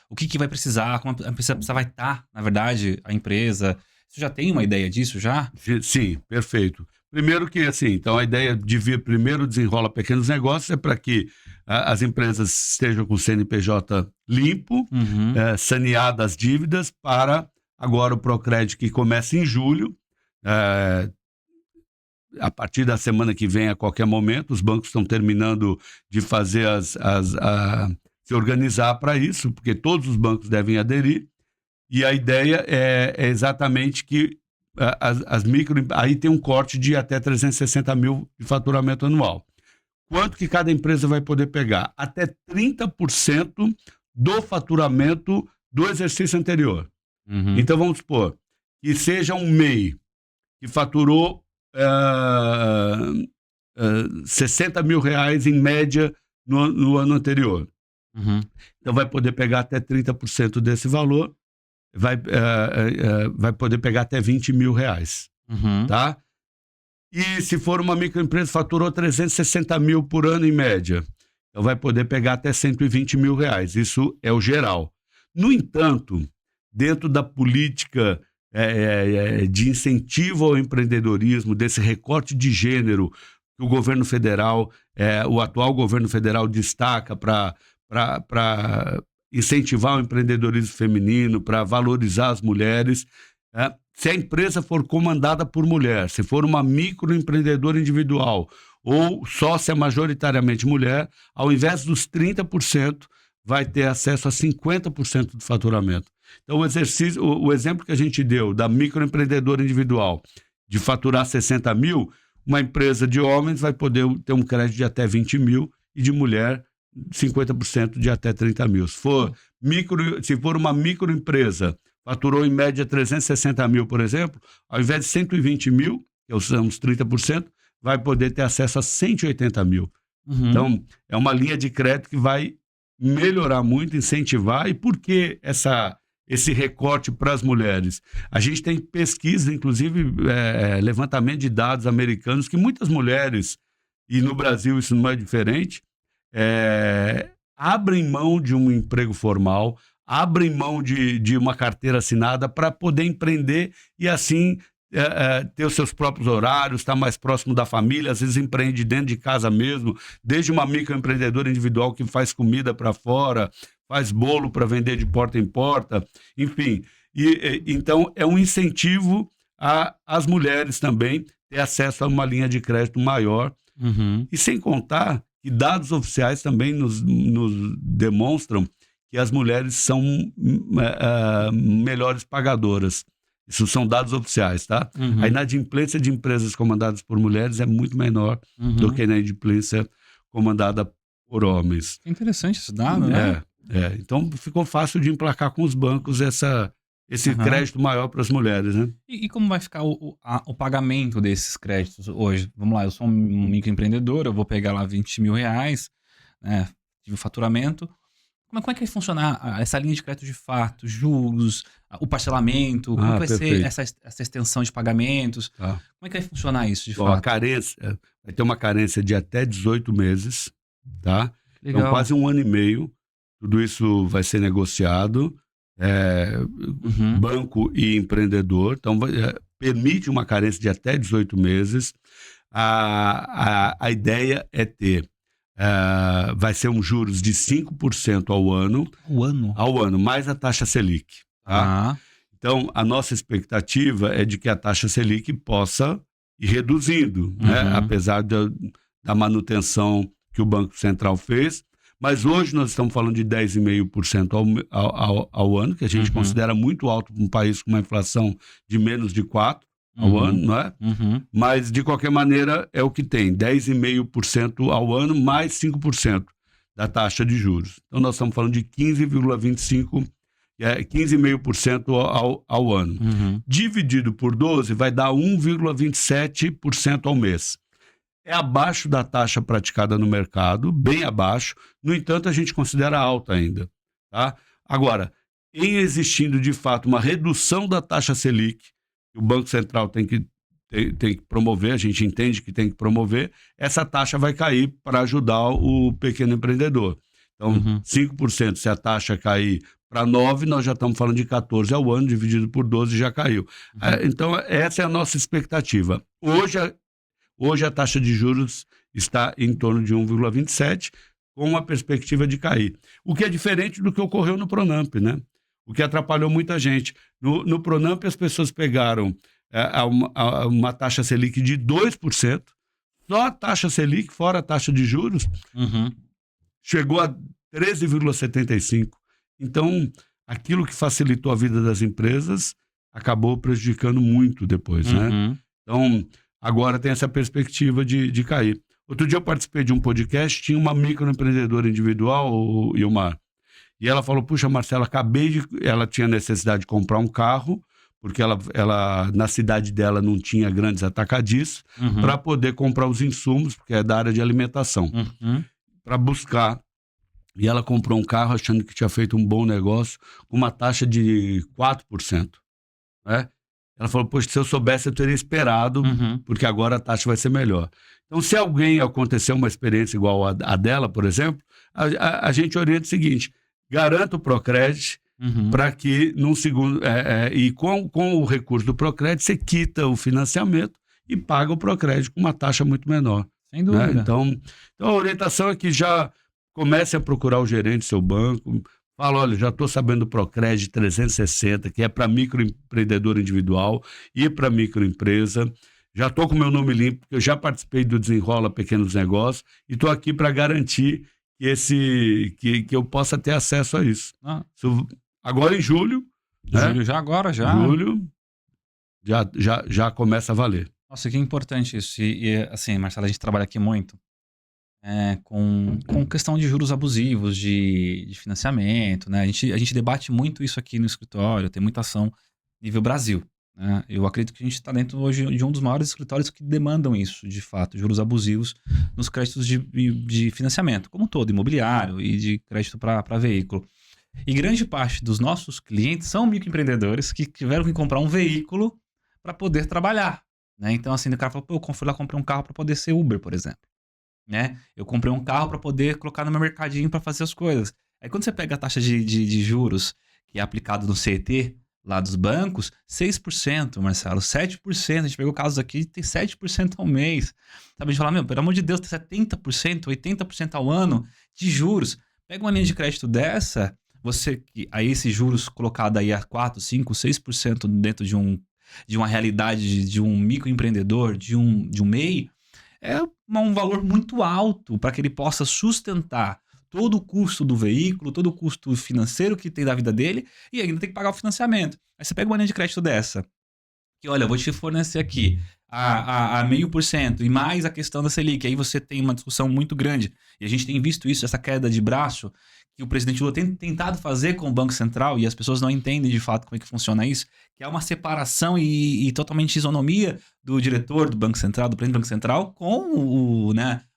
o que vai precisar, como a empresa vai estar, na verdade, a empresa. Você já tem uma ideia disso já? Sim, perfeito. Primeiro que, assim, então a ideia de vir primeiro desenrola pequenos negócios é para que as empresas estejam com o CNPJ limpo, saneadas as dívidas, para agora o Procred que começa em julho, a partir da semana que vem, a qualquer momento, os bancos estão terminando de fazer se organizar para isso, porque todos os bancos devem aderir, e a ideia é exatamente que aí tem um corte de até 360 mil de faturamento anual. Quanto que cada empresa vai poder pegar? Até 30% do faturamento do exercício anterior. Então, vamos supor que seja um MEI que faturou 60 mil reais em média no ano anterior. Então, vai poder pegar até 30% desse valor, vai poder pegar até 20 mil reais. Tá? E se for uma microempresa, faturou 360 mil por ano em média, então vai poder pegar até 120 mil reais. Isso é o geral. No entanto, dentro da política de incentivo ao empreendedorismo, desse recorte de gênero que o governo federal, o atual governo federal destaca para incentivar o empreendedorismo feminino, para valorizar as mulheres. Se a empresa for comandada por mulher, se for uma microempreendedora individual ou sócia majoritariamente mulher, ao invés dos 30%, vai ter acesso a 50% do faturamento. Então, o exemplo que a gente deu da microempreendedora individual de faturar 60 mil, uma empresa de homens vai poder ter um crédito de até 20 mil e de mulher 50% de até 30 mil. Se for uma microempresa, faturou em média 360 mil, por exemplo, ao invés de 120 mil, que são os 30%, vai poder ter acesso a 180 mil. Uhum. Então, é uma linha de crédito que vai melhorar muito, incentivar. E por que esse recorte para as mulheres? A gente tem pesquisa, inclusive levantamento de dados americanos, que muitas mulheres, e no Brasil isso não é diferente, abrem mão de um emprego formal, abrem mão de uma carteira assinada para poder empreender e assim ter os seus próprios horários, estar mais próximo da família, às vezes empreende dentro de casa mesmo, desde uma microempreendedora individual que faz comida para fora, faz bolo para vender de porta em porta, enfim. Então, é um incentivo às mulheres também ter acesso a uma linha de crédito maior. Uhum. E sem contar que dados oficiais também nos demonstram que as mulheres são melhores pagadoras. Isso são dados oficiais, tá? Uhum. A inadimplência de empresas comandadas por mulheres é muito menor do que a inadimplência comandada por homens. É interessante esse dado, né? Então, ficou fácil de emplacar com os bancos esse crédito maior para as mulheres, né? E como vai ficar o pagamento desses créditos hoje? Vamos lá, eu sou um microempreendedor, eu vou pegar lá 20 mil reais, né? Tive o faturamento. Como é que vai funcionar essa linha de crédito de fato, juros, o parcelamento? Como vai ser essa extensão de pagamentos? Como é que vai funcionar isso de fato? A carência, vai ter uma carência de até 18 meses, tá? Legal. Então, quase 1 ano e meio, tudo isso vai ser negociado, banco e empreendedor, então permite uma carência de até 18 meses. A ideia é ter vai ser um juros de 5% ao ano. Ao ano, mais a taxa Selic. Tá? Então, a nossa expectativa é de que a taxa Selic possa ir reduzindo, né? Apesar da manutenção que o Banco Central fez. Mas hoje nós estamos falando de 10,5% ao ano, que a gente considera muito alto para um país com uma inflação de menos de 4%. Ao ano, não é? Mas, de qualquer maneira, é o que tem, 10,5% ao ano, mais 5% da taxa de juros. Então, nós estamos falando de 15,25%, 15,5% ao ano. Dividido por 12, vai dar 1,27% ao mês. É abaixo da taxa praticada no mercado, bem abaixo. No entanto, a gente considera alta ainda. Tá? Agora, em existindo, de fato, uma redução da taxa Selic, o Banco Central tem que promover, a gente entende que tem que promover, essa taxa vai cair para ajudar o pequeno empreendedor. Então, 5%, se a taxa cair para 9%, nós já estamos falando de 14% ao ano, dividido por 12 já caiu. Então, essa é a nossa expectativa. Hoje a taxa de juros está em torno de 1,27%, com uma perspectiva de cair. O que é diferente do que ocorreu no Pronamp, né? O que atrapalhou muita gente. No Pronamp, as pessoas pegaram uma taxa Selic de 2%, só a taxa Selic, fora a taxa de juros, chegou a 13,75%. Então, aquilo que facilitou a vida das empresas acabou prejudicando muito depois, né? Então, agora tem essa perspectiva de cair. Outro dia eu participei de um podcast, tinha uma microempreendedora individual, o Ilmar, e ela falou, puxa, Marcela, ela tinha necessidade de comprar um carro, porque ela na cidade dela não tinha grandes atacadistas, para poder comprar os insumos, porque é da área de alimentação, para buscar. E ela comprou um carro achando que tinha feito um bom negócio, com uma taxa de 4%. Né? Ela falou, poxa, se eu soubesse, eu teria esperado, porque agora a taxa vai ser melhor. Então, se alguém acontecer uma experiência igual a dela, por exemplo, a gente orienta o seguinte, garanta o Procred para que, num segundo... e com o recurso do Procred, você quita o financiamento e paga o Procred com uma taxa muito menor. Sem dúvida. Né? Então, a orientação é que já comece a procurar o gerente do seu banco, falo, olha, já estou sabendo do Procred 360, que é para microempreendedor individual e para microempresa. Já estou com meu nome limpo, porque eu já participei do Desenrola Pequenos Negócios e estou aqui para garantir que eu possa ter acesso a isso. Agora em julho, né? Julho já agora, já. Julho já começa a valer. Nossa, que importante isso. Assim, Marcelo, a gente trabalha aqui muito com questão de juros abusivos, de financiamento, né? A gente debate muito isso aqui no escritório, tem muita ação nível Brasil, né? Eu acredito que a gente está dentro hoje de um dos maiores escritórios que demandam isso, de fato, juros abusivos nos créditos de financiamento, como todo, imobiliário e de crédito para veículo. E grande parte dos nossos clientes são microempreendedores que tiveram que comprar um veículo para poder trabalhar, né? Então, assim, o cara fala, pô, eu fui lá comprei um carro para poder ser Uber, por exemplo, né? Eu comprei um carro para poder colocar no meu mercadinho para fazer as coisas. Aí quando você pega a taxa de juros que é aplicado no CET, lá dos bancos, 6%, Marcelo, 7%, a gente pegou casos aqui, tem 7% ao mês. Sabe, a gente fala, meu, pelo amor de Deus, tem 70%, 80% ao ano de juros. Pega uma linha de crédito dessa, aí esses juros colocado aí a 4, 5, 6% dentro de uma realidade de um microempreendedor, de um MEI, é um valor muito alto para que ele possa sustentar todo o custo do veículo, todo o custo financeiro que tem da vida dele e ainda tem que pagar o financiamento. Aí você pega uma linha de crédito dessa, que olha, eu vou te fornecer aqui a 0,5% e mais a questão da Selic, aí você tem uma discussão muito grande. E a gente tem visto isso, essa queda de braço que o presidente Lula tem tentado fazer com o Banco Central e as pessoas não entendem de fato como é que funciona isso, que é uma separação e totalmente isonomia do diretor do Banco Central, do presidente do Banco Central com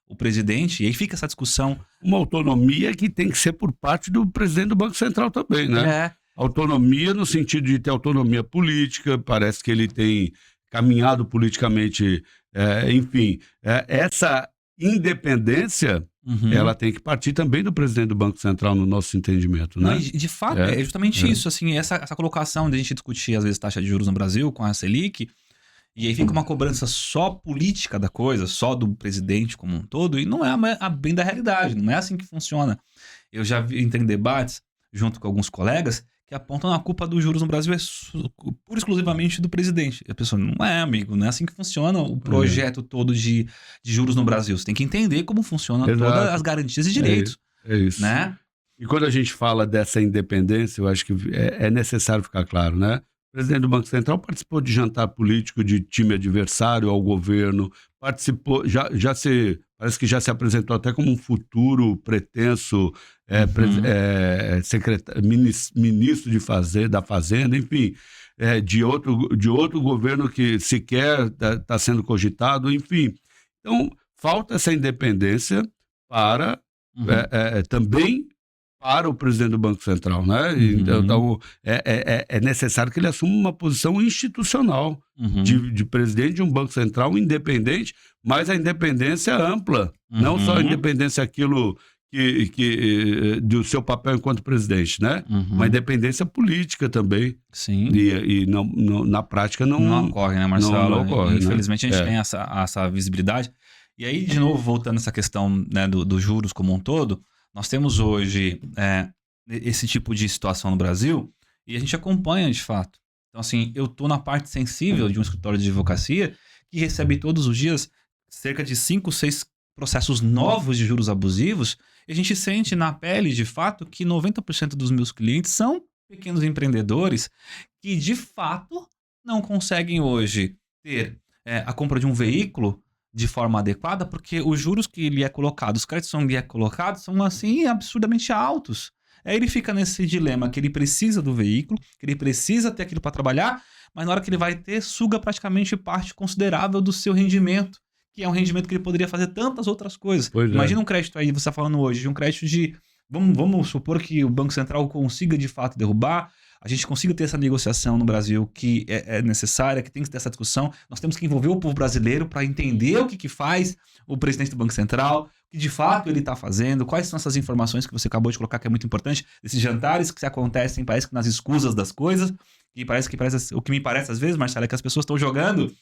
o presidente, e aí fica essa discussão. Uma autonomia que tem que ser por parte do presidente do Banco Central também, né? Autonomia no sentido de ter autonomia política, parece que ele tem caminhado politicamente, enfim, essa independência, ela tem que partir também do presidente do Banco Central no nosso entendimento, né? Não, de fato, é justamente isso, assim, essa colocação de a gente discutir às vezes taxa de juros no Brasil com a Selic, e aí fica uma cobrança só política da coisa, só do presidente como um todo, e não é bem da realidade, não é assim que funciona. Eu já entrei em debates junto com alguns colegas que apontam a culpa dos juros no Brasil pura e exclusivamente do presidente. E a pessoa, não é, amigo, não é assim que funciona o projeto todo de juros no Brasil. Você tem que entender como funcionam todas as garantias e direitos. É isso. Né? E quando a gente fala dessa independência, eu acho que é necessário ficar claro, né? O presidente do Banco Central participou de jantar político de time adversário ao governo, participou, parece que já se apresentou até como um futuro pretenso ministro da Fazenda, enfim, de outro governo que sequer está sendo cogitado, enfim. Então, falta essa independência para também para o presidente do Banco Central, né? Então, é necessário que ele assuma uma posição institucional de presidente de um Banco Central independente, mas a independência ampla, não só a independência aquilo do seu papel enquanto presidente, né? Uma independência política também. Sim. E não, na prática não ocorre, né, Marcelo? Não ocorre, infelizmente, né? A gente tem essa visibilidade. E aí, de novo, voltando a essa questão, né, dos juros como um todo, nós temos hoje esse tipo de situação no Brasil e a gente acompanha de fato. Então, assim, eu estou na parte sensível de um escritório de advocacia que recebe todos os dias cerca de 5, 6 processos novos de juros abusivos e a gente sente na pele, de fato, que 90% dos meus clientes são pequenos empreendedores que, de fato, não conseguem hoje ter a compra de um veículo de forma adequada, porque os juros que lhe é colocado, os créditos que lhe é colocado são, assim, absurdamente altos. Aí ele fica nesse dilema que ele precisa do veículo, que ele precisa ter aquilo para trabalhar, mas na hora que ele vai ter, suga praticamente parte considerável do seu rendimento, que é um rendimento que ele poderia fazer tantas outras coisas. Imagina um crédito aí, você está falando hoje, de um crédito de... Vamos supor que o Banco Central consiga, de fato, derrubar, a gente consiga ter essa negociação no Brasil que é necessária, que tem que ter essa discussão. Nós temos que envolver o povo brasileiro para entender o que faz o presidente do Banco Central, o que de fato ele está fazendo, quais são essas informações que você acabou de colocar, que é muito importante, esses jantares que acontecem, parece que nas escusas das coisas, e o que me parece às vezes, Marcelo, é que as pessoas estão jogando...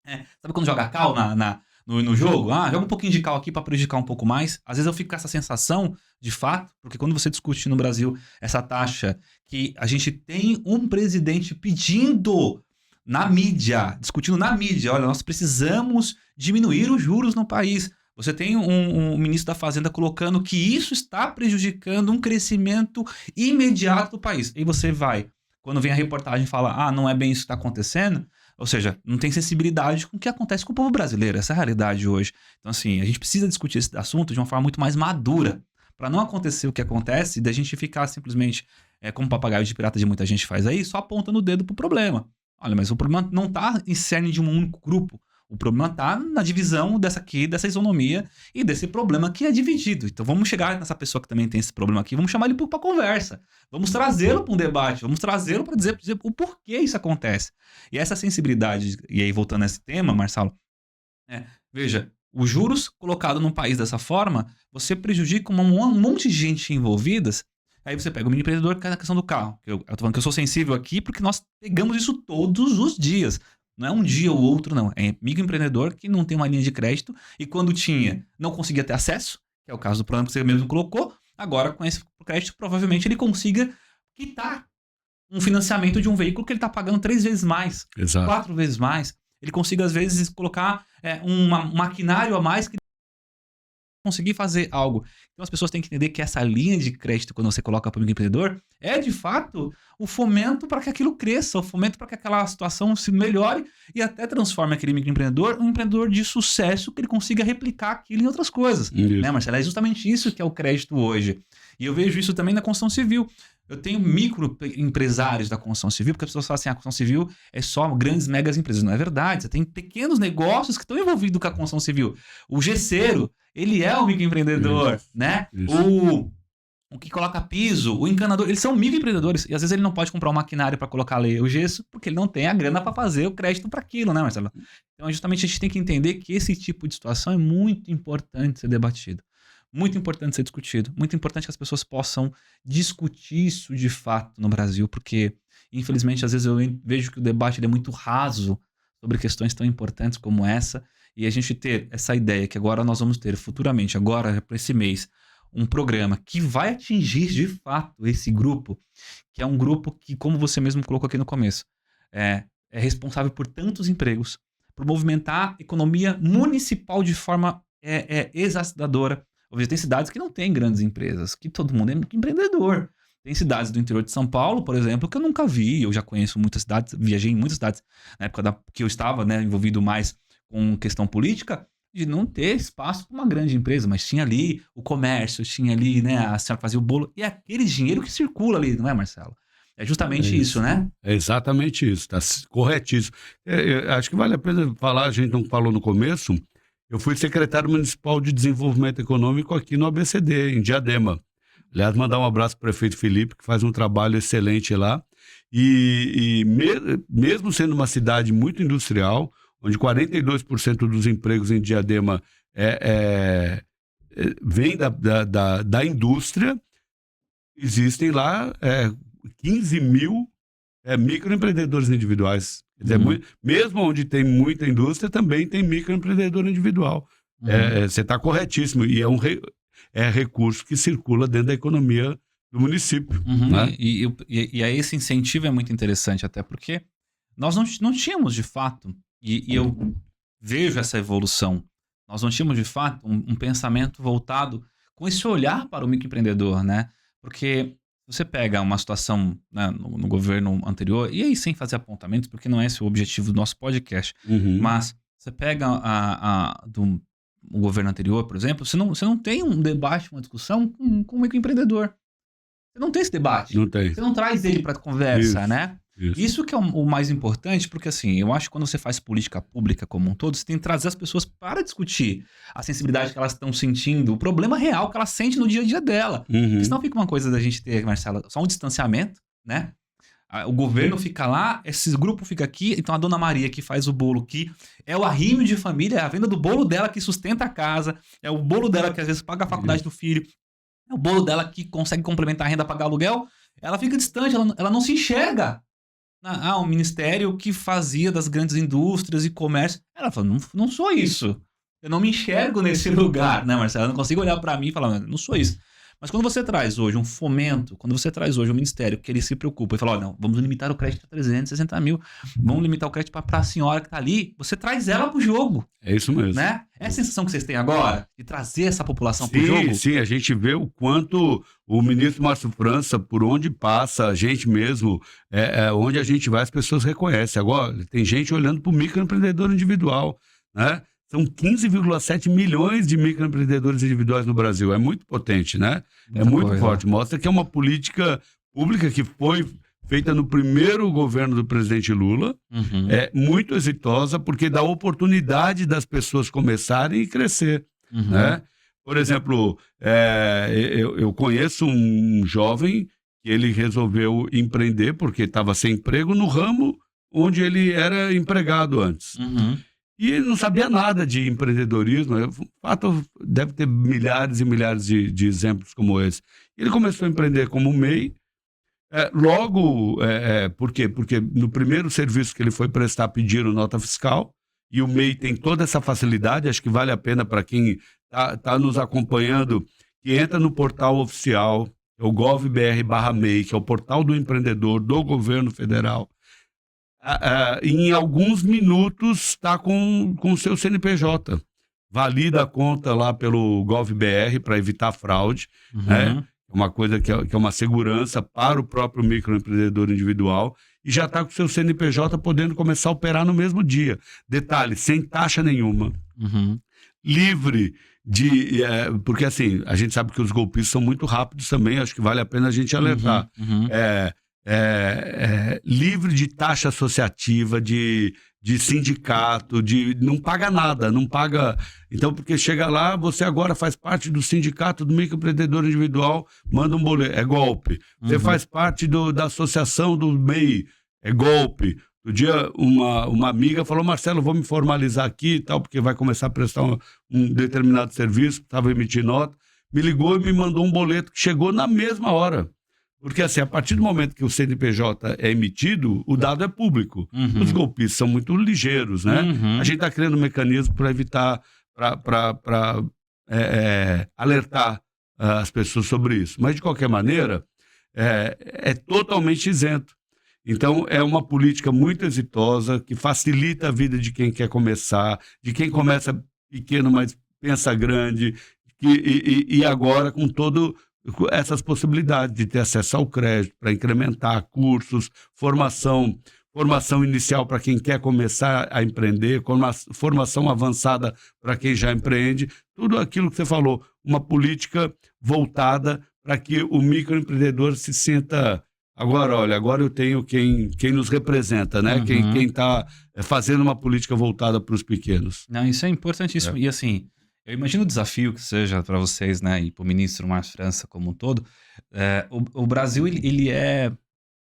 sabe quando joga cal no jogo. Joga um pouquinho de cal aqui para prejudicar um pouco mais. Às vezes eu fico com essa sensação, de fato, porque quando você discute no Brasil essa taxa, que a gente tem um presidente pedindo na mídia, discutindo na mídia, olha, nós precisamos diminuir os juros no país. Você tem um ministro da Fazenda colocando que isso está prejudicando um crescimento imediato do país. E você vai, quando vem a reportagem e fala, não é bem isso que está acontecendo, ou seja, não tem sensibilidade com o que acontece com o povo brasileiro. Essa é a realidade hoje. Então, assim, a gente precisa discutir esse assunto de uma forma muito mais madura, para não acontecer o que acontece da gente ficar simplesmente, como papagaio de pirata de muita gente faz aí, só apontando o dedo pro problema. Olha, mas o problema não está em cerne de um único grupo. O problema está na divisão dessa isonomia e desse problema que é dividido. Então vamos chegar nessa pessoa que também tem esse problema aqui, vamos chamar ele para conversa. Vamos trazê-lo para um debate, vamos trazê-lo para dizer o porquê isso acontece. E essa sensibilidade, e aí voltando a esse tema, Marcelo, veja, os juros colocados num país dessa forma, você prejudica um monte de gente envolvidas. Aí você pega o microempreendedor, que é a questão do carro. Eu tô falando que eu sou sensível aqui porque nós pegamos isso todos os dias. Não é um dia ou outro, não. É microempreendedor que não tem uma linha de crédito e quando tinha, não conseguia ter acesso, que é o caso do programa que você mesmo colocou. Agora, com esse crédito, provavelmente ele consiga quitar um financiamento de um veículo que ele está pagando 3 vezes mais, Exato. 4 vezes mais. Ele consiga, às vezes, colocar um maquinário a mais que conseguir fazer algo. Então as pessoas têm que entender que essa linha de crédito, quando você coloca para o microempreendedor, é de fato o fomento para que aquilo cresça, o fomento para que aquela situação se melhore e até transforme aquele microempreendedor um empreendedor de sucesso, que ele consiga replicar aquilo em outras coisas. Né, Marcelo? É justamente isso que é o crédito hoje. E eu vejo isso também na construção civil. Eu tenho microempresários da construção civil, porque as pessoas falam assim, a construção civil é só grandes, megas empresas. Não é verdade. Você tem pequenos negócios que estão envolvidos com a construção civil. O gesseiro, ele é um microempreendedor, né? O que coloca piso, o encanador, eles são microempreendedores. E às vezes ele não pode comprar um maquinário para colocar ali o gesso, porque ele não tem a grana para fazer o crédito para aquilo, né, Marcelo? Então, justamente a gente tem que entender que esse tipo de situação é muito importante ser debatido. Muito importante ser discutido. Muito importante que as pessoas possam discutir isso de fato no Brasil, porque, infelizmente, às vezes eu vejo que o debate é muito raso sobre questões tão importantes como essa, e a gente ter essa ideia que agora nós vamos ter futuramente, agora para esse mês, um programa que vai atingir de fato esse grupo, que é um grupo que, como você mesmo colocou aqui no começo, é responsável por tantos empregos, por movimentar a economia municipal de forma exacerbadora. Tem cidades que não têm grandes empresas, que todo mundo é empreendedor. Tem cidades do interior de São Paulo, por exemplo, que eu nunca vi. Eu já conheço muitas cidades, viajei em muitas cidades na época que eu estava, né, envolvido mais com questão política, de não ter espaço para uma grande empresa, mas tinha ali o comércio, tinha ali, né, a senhora fazia o bolo, e é aquele dinheiro que circula ali, não é, Marcelo? É justamente isso, né? É exatamente isso, está corretíssimo. Acho que vale a pena falar, a gente não falou no começo. Eu fui secretário municipal de desenvolvimento econômico aqui no ABCD, em Diadema. Aliás, mandar um abraço para o prefeito Felipe, que faz um trabalho excelente lá. Mesmo sendo uma cidade muito industrial, onde 42% dos empregos em Diadema vem da indústria, existem lá 15 mil microempreendedores individuais. Quer dizer, mesmo onde tem muita indústria, também tem microempreendedor individual. Você está corretíssimo. E é recurso que circula dentro da economia do município. Né? E aí esse incentivo é muito interessante, até porque nós não tínhamos, de fato, e eu vejo essa evolução, nós não tínhamos, de fato, um pensamento voltado com esse olhar para o microempreendedor, né? Porque você pega uma situação, né, no governo anterior, e aí sem fazer apontamentos, porque não é esse o objetivo do nosso podcast, mas você pega o governo anterior, por exemplo, você não tem um debate, uma discussão com o microempreendedor. Você não tem esse debate. Não tem. Você não traz ele para conversa, Isso, né? Isso que é o mais importante, porque assim, eu acho que quando você faz política pública como um todo, você tem que trazer as pessoas para discutir a sensibilidade que elas estão sentindo, o problema real que elas sentem no dia a dia dela. Porque senão fica uma coisa da gente ter, Marcelo, só um distanciamento, né? O governo fica lá, esse grupo fica aqui, então a dona Maria que faz o bolo, que é o arrimo de família, é a venda do bolo dela que sustenta a casa, é o bolo dela que às vezes paga a faculdade do filho, é o bolo dela que consegue complementar a renda, pagar aluguel, ela fica distante, ela não se enxerga. O ministério que fazia das grandes indústrias e comércio. Ela falou, não sou isso. Eu não me enxergo nesse lugar, né, Marcelo? Eu não consigo olhar para mim e falar, não sou isso. Mas quando você traz hoje um fomento, quando você traz hoje um ministério que ele se preocupa e fala, olha, não, vamos limitar o crédito a 360 mil, vamos limitar o crédito para a senhora que está ali, você traz ela para o jogo. É isso mesmo. Né? É a sensação que vocês têm agora de trazer essa população para o jogo? Sim, a gente vê o quanto o ministro Márcio França, por onde passa, a gente mesmo, onde a gente vai, as pessoas reconhecem. Agora, tem gente olhando para o microempreendedor individual, né? São 15,7 milhões de microempreendedores individuais no Brasil. É muito potente, né? É muito forte. Mostra que é uma política pública que foi feita no primeiro governo do presidente Lula, é muito exitosa, porque dá oportunidade das pessoas começarem e crescer, né? Por exemplo, eu conheço um jovem que ele resolveu empreender porque estava sem emprego no ramo onde ele era empregado antes. E ele não sabia nada de empreendedorismo. De fato, deve ter milhares e milhares de exemplos como esse. Ele começou a empreender como MEI. Por quê? Porque no primeiro serviço que ele foi prestar, pediram nota fiscal. E o MEI tem toda essa facilidade. Acho que vale a pena para quem está nos acompanhando, que entra no portal oficial, o gov.br/MEI, que é o portal do empreendedor do governo federal. Em alguns minutos está com o seu CNPJ. Valida a conta lá pelo gov.br para evitar fraude. Né? Uma coisa que é uma segurança para o próprio microempreendedor individual. E já está com o seu CNPJ podendo começar a operar no mesmo dia. Detalhe, sem taxa nenhuma. Livre de... porque assim, a gente sabe que os golpistas são muito rápidos também. Acho que vale a pena a gente alertar. Livre de taxa associativa, de sindicato, não paga nada, não paga... Então, porque chega lá, você agora faz parte do sindicato do microempreendedor individual, manda um boleto, é golpe. Você faz parte da associação do MEI, é golpe. Um dia, uma amiga falou, Marcelo, vou me formalizar aqui e tal, porque vai começar a prestar um determinado serviço, estava emitindo nota. Me ligou e me mandou um boleto que chegou na mesma hora. Porque, assim, a partir do momento que o CNPJ é emitido, o dado é público. Os golpistas são muito ligeiros, né? A gente está criando um mecanismo para evitar, para alertar as pessoas sobre isso. Mas, de qualquer maneira, é totalmente isento. Então, é uma política muito exitosa, que facilita a vida de quem quer começar, de quem começa pequeno, mas pensa grande, e agora com todo... essas possibilidades de ter acesso ao crédito para incrementar cursos, formação inicial para quem quer começar a empreender, formação avançada para quem já empreende, tudo aquilo que você falou, uma política voltada para que o microempreendedor se sinta, agora eu tenho quem nos representa, né? Quem está fazendo uma política voltada para os pequenos. Não, isso é importantíssimo. E assim, eu imagino o desafio que seja para vocês, né, e para o ministro Márcio França como um todo. O Brasil ele é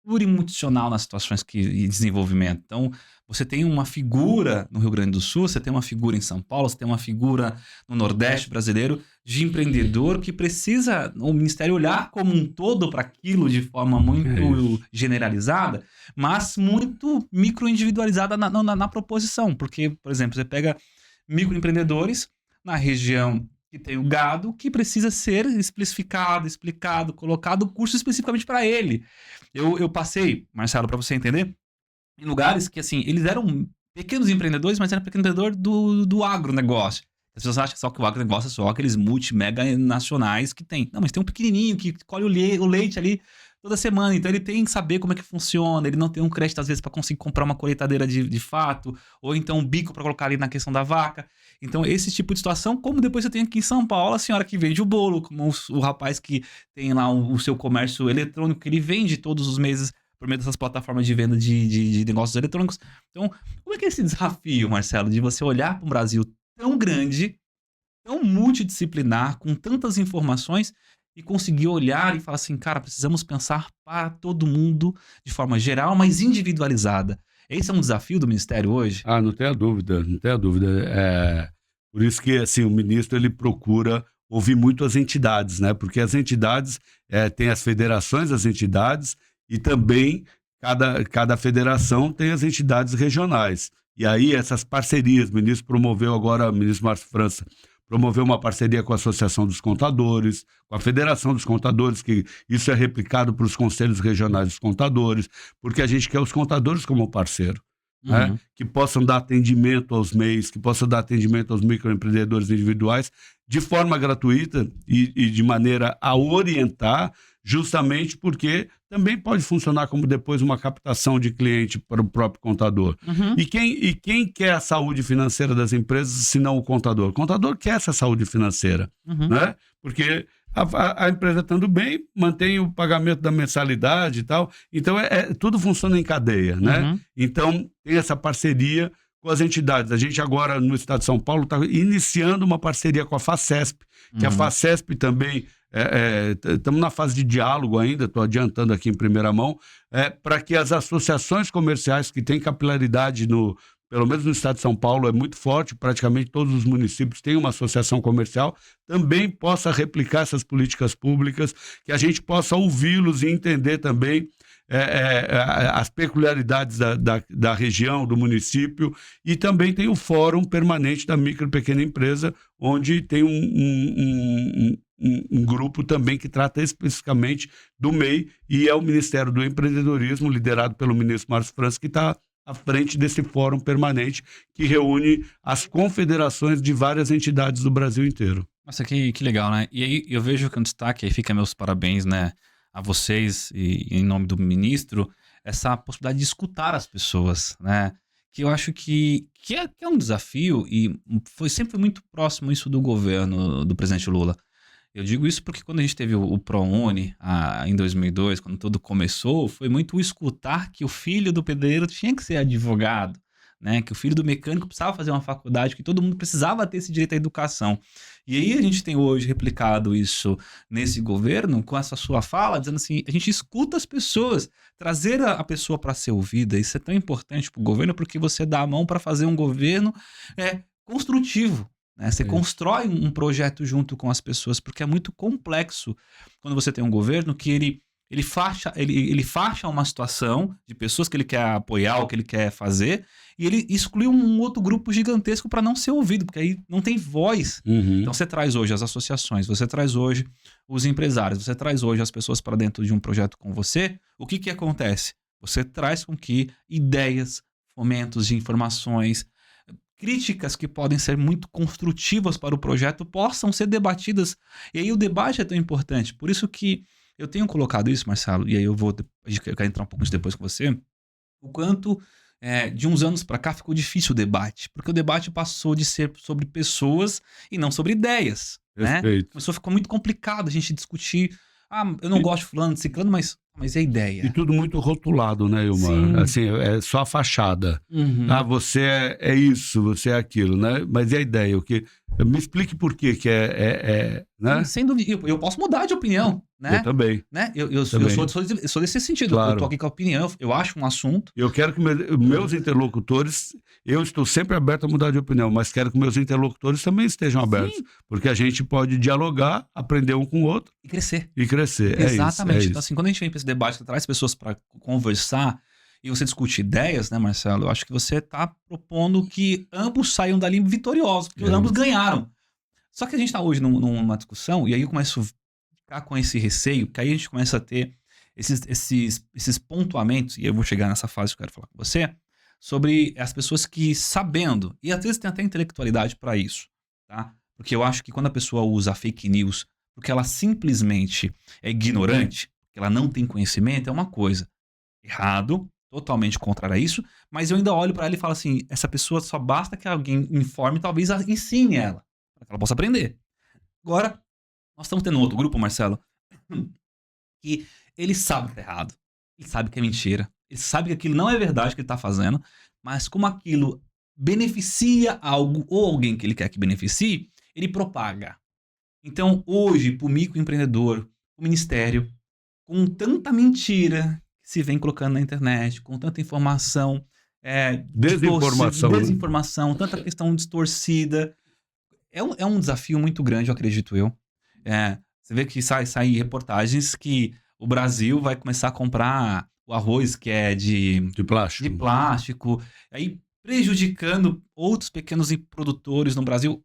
plurimulticional nas situações de desenvolvimento. Então, você tem uma figura no Rio Grande do Sul, você tem uma figura em São Paulo, você tem uma figura no Nordeste brasileiro de empreendedor que precisa o Ministério olhar como um todo para aquilo de forma muito generalizada, mas muito micro-individualizada na proposição. Porque, por exemplo, você pega microempreendedores na região que tem o gado, que precisa ser especificado, explicado, colocado curso especificamente para ele. Eu passei, Marcelo, para você entender, em lugares que, assim, eles eram pequenos empreendedores, mas eram empreendedor do agronegócio. As pessoas acham só que o agronegócio é só aqueles mega nacionais que tem. Não, mas tem um pequenininho que colhe o leite ali toda semana, então ele tem que saber como é que funciona, ele não tem um crédito às vezes para conseguir comprar uma colheitadeira de fato, ou então um bico para colocar ali na questão da vaca. Então esse tipo de situação, como depois você tem aqui em São Paulo, a senhora que vende o bolo, como o rapaz que tem lá o seu comércio eletrônico, que ele vende todos os meses por meio dessas plataformas de venda de negócios eletrônicos. Então, como é que é esse desafio, Marcelo, de você olhar para um Brasil tão grande, tão multidisciplinar, com tantas informações, e conseguir olhar e falar assim, cara, precisamos pensar para todo mundo de forma geral, mas individualizada. Esse é um desafio do Ministério hoje? Não tenha dúvida, não tenha dúvida. Por isso que assim, o ministro ele procura ouvir muito as entidades, né? Porque as entidades têm as federações, as entidades, e também cada federação tem as entidades regionais. E aí essas parcerias, o ministro promoveu agora, o ministro Márcio França, promoveu uma parceria com a Associação dos Contadores, com a Federação dos Contadores, que isso é replicado para os conselhos regionais dos contadores, porque a gente quer os contadores como parceiro. Né? Que possam dar atendimento aos MEIs, que possam dar atendimento aos microempreendedores individuais de forma gratuita e de maneira a orientar, justamente porque também pode funcionar como depois uma captação de cliente para o próprio contador. E quem quer a saúde financeira das empresas, se não o contador? O contador quer essa saúde financeira, né? Porque a empresa estando bem, mantém o pagamento da mensalidade e tal. Então, tudo funciona em cadeia, né? Então, tem essa parceria com as entidades. A gente agora, no estado de São Paulo, está iniciando uma parceria com a FACESP, que a FACESP também, estamos na fase de diálogo ainda, estou adiantando aqui em primeira mão, para que as associações comerciais que têm capilaridade pelo menos no estado de São Paulo, é muito forte, praticamente todos os municípios têm uma associação comercial, também possa replicar essas políticas públicas, que a gente possa ouvi-los e entender também as peculiaridades da região, do município, e também tem o Fórum Permanente da Micro e Pequena Empresa, onde tem um grupo também que trata especificamente do MEI, e é o Ministério do Empreendedorismo, liderado pelo ministro Márcio França, que está à frente desse fórum permanente que reúne as confederações de várias entidades do Brasil inteiro. Nossa, que legal, né? E aí eu vejo que um destaque, aí fica meus parabéns, né, a vocês e em nome do ministro, essa possibilidade de escutar as pessoas, né? Que eu acho que é um desafio e foi sempre muito próximo isso do governo do presidente Lula. Eu digo isso porque quando a gente teve o ProUni em 2002, quando tudo começou, foi muito o escutar que o filho do pedreiro tinha que ser advogado, né? Que o filho do mecânico precisava fazer uma faculdade, que todo mundo precisava ter esse direito à educação. E aí a gente tem hoje replicado isso nesse governo, com essa sua fala, dizendo assim, a gente escuta as pessoas, trazer a pessoa para ser ouvida, isso é tão importante para o governo, porque você dá a mão para fazer um governo construtivo. Né? Você constrói um projeto junto com as pessoas, porque é muito complexo quando você tem um governo que ele faixa uma situação de pessoas que ele quer apoiar, o que ele quer fazer, e ele exclui um outro grupo gigantesco para não ser ouvido, porque aí não tem voz. Então você traz hoje as associações, você traz hoje os empresários, você traz hoje as pessoas para dentro de um projeto com você. O que acontece? Você traz com que ideias, fomentos de informações, críticas que podem ser muito construtivas para o projeto possam ser debatidas. E aí o debate é tão importante. Por isso que eu tenho colocado isso, Marcelo, e aí eu quero entrar um pouco depois com você, o quanto de uns anos para cá ficou difícil o debate, porque o debate passou de ser sobre pessoas e não sobre ideias. Né? Ficou muito complicado a gente discutir, eu não gosto de fulano, de ciclano, mas é a ideia. E tudo muito rotulado, né, Ilmar? Assim, é só a fachada. Você é isso, você é aquilo, né? Mas e a ideia? Me explique por que né? Sem dúvida. Eu posso mudar de opinião, né? Eu também. Né? Eu sou desse sentido. Claro. Eu tô aqui com a opinião, eu acho um assunto. Eu quero que meus interlocutores, eu estou sempre aberto a mudar de opinião, mas quero que meus interlocutores também estejam abertos. Porque a gente pode dialogar, aprender um com o outro. E crescer. Exatamente. É isso. Então, assim, quando a gente vem para esse debate, você traz pessoas para conversar e você discute ideias, né, Marcelo? Eu acho que você está propondo que ambos saiam dali vitoriosos, porque ambos ganharam. Só que a gente está hoje numa discussão, e aí eu começo a ficar com esse receio, que aí a gente começa a ter esses pontuamentos, e eu vou chegar nessa fase que eu quero falar com você, sobre as pessoas que sabendo, e às vezes tem até intelectualidade para isso, tá? Porque eu acho que quando a pessoa usa fake news, porque ela simplesmente é ignorante, porque ela não tem conhecimento, é uma coisa. Errado, totalmente contrário a isso, mas eu ainda olho para ela e falo assim, essa pessoa só basta que alguém informe, talvez ensine ela, para que ela possa aprender. Agora, nós estamos tendo um outro grupo, Marcelo, que ele sabe que tá errado, ele sabe que é mentira, ele sabe que aquilo não é verdade que ele está fazendo, mas como aquilo beneficia algo ou alguém que ele quer que beneficie, ele propaga. Então, hoje, para o microempreendedor, o ministério, com tanta mentira que se vem colocando na internet, com tanta informação, desinformação, tanta questão distorcida, é um desafio muito grande, eu acredito eu. Você vê que sai reportagens que o Brasil vai começar a comprar o arroz que é de plástico. De plástico. Aí prejudicando outros pequenos produtores no Brasil.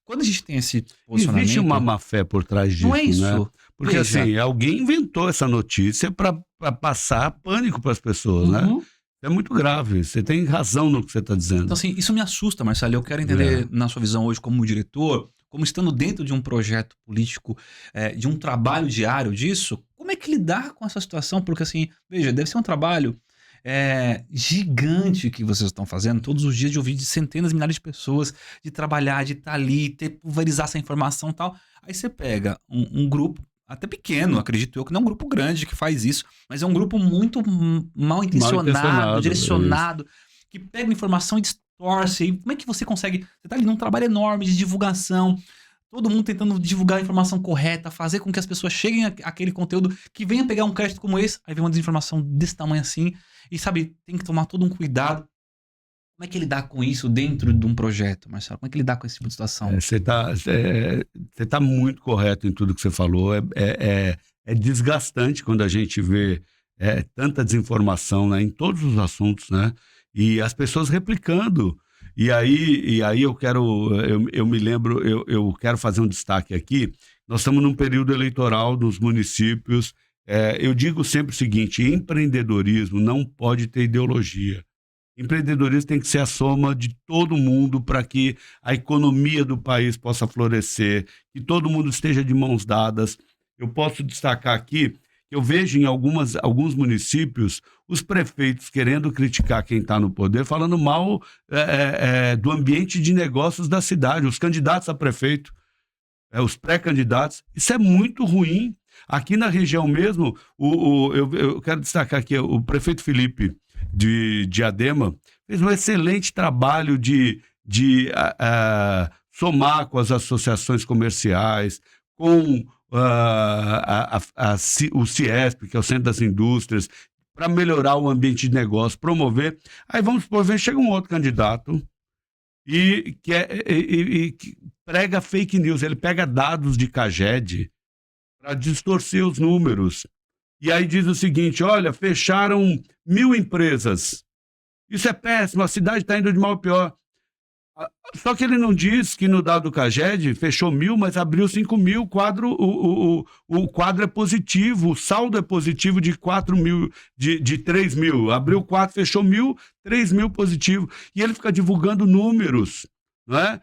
Quando a gente tem esse posicionamento... Existe uma má-fé por trás disso, não é isso. né? Porque Veja. assim, alguém inventou essa notícia para passar pânico para as pessoas, né? É muito grave, você tem razão no que você está dizendo. Então assim, isso me assusta, Marcelo. Eu quero entender, na sua visão hoje como diretor, como estando dentro de um projeto político, de um trabalho diário disso, como é que lidar com essa situação? Porque assim, veja, deve ser um trabalho gigante que vocês estão fazendo todos os dias, de ouvir de centenas, milhares de pessoas, de trabalhar, de estar ali, pulverizar essa informação e tal. Aí você pega um grupo, até pequeno, acredito eu, que não é um grupo grande que faz isso, mas é um grupo muito mal intencionado, direcionado, que pega informação e distorce. E como é que você consegue... Você está ali num trabalho enorme de divulgação, todo mundo tentando divulgar a informação correta, fazer com que as pessoas cheguem àquele conteúdo, que venha pegar um crédito como esse, aí vem uma desinformação desse tamanho assim, e sabe, tem que tomar todo um cuidado. Como é que ele lidar com isso dentro de um projeto, Marcelo? Como é que ele lidar com esse tipo de situação? Você tá muito correto em tudo que você falou. É desgastante quando a gente vê tanta desinformação, né, em todos os assuntos, né? E as pessoas replicando. E aí eu me lembro, eu quero fazer um destaque aqui. Nós estamos num período eleitoral nos municípios. Eu digo sempre o seguinte: empreendedorismo não pode ter ideologia. Empreendedorismo tem que ser a soma de todo mundo para que a economia do país possa florescer, que todo mundo esteja de mãos dadas. Eu posso destacar aqui que eu vejo em alguns municípios os prefeitos querendo criticar quem está no poder, falando mal do ambiente de negócios da cidade, os candidatos a prefeito, os pré-candidatos. Isso é muito ruim. Aqui na região mesmo, eu quero destacar aqui o prefeito Felipe de Diadema fez um excelente trabalho de somar com as associações comerciais, com o CIESP, que é o Centro das Indústrias, para melhorar o ambiente de negócio, promover. Aí vamos supor, chega um outro candidato e prega fake news, ele pega dados de CAGED para distorcer os números. E aí diz o seguinte: olha, fecharam 1.000 empresas. Isso é péssimo, a cidade está indo de mal a pior. Só que ele não diz que no dado do CAGED fechou 1.000, mas abriu 5.000. O quadro é positivo, o saldo é positivo de 4.000, de 3.000. Abriu 4, fechou 1.000, 3.000 positivo. E ele fica divulgando números, não é?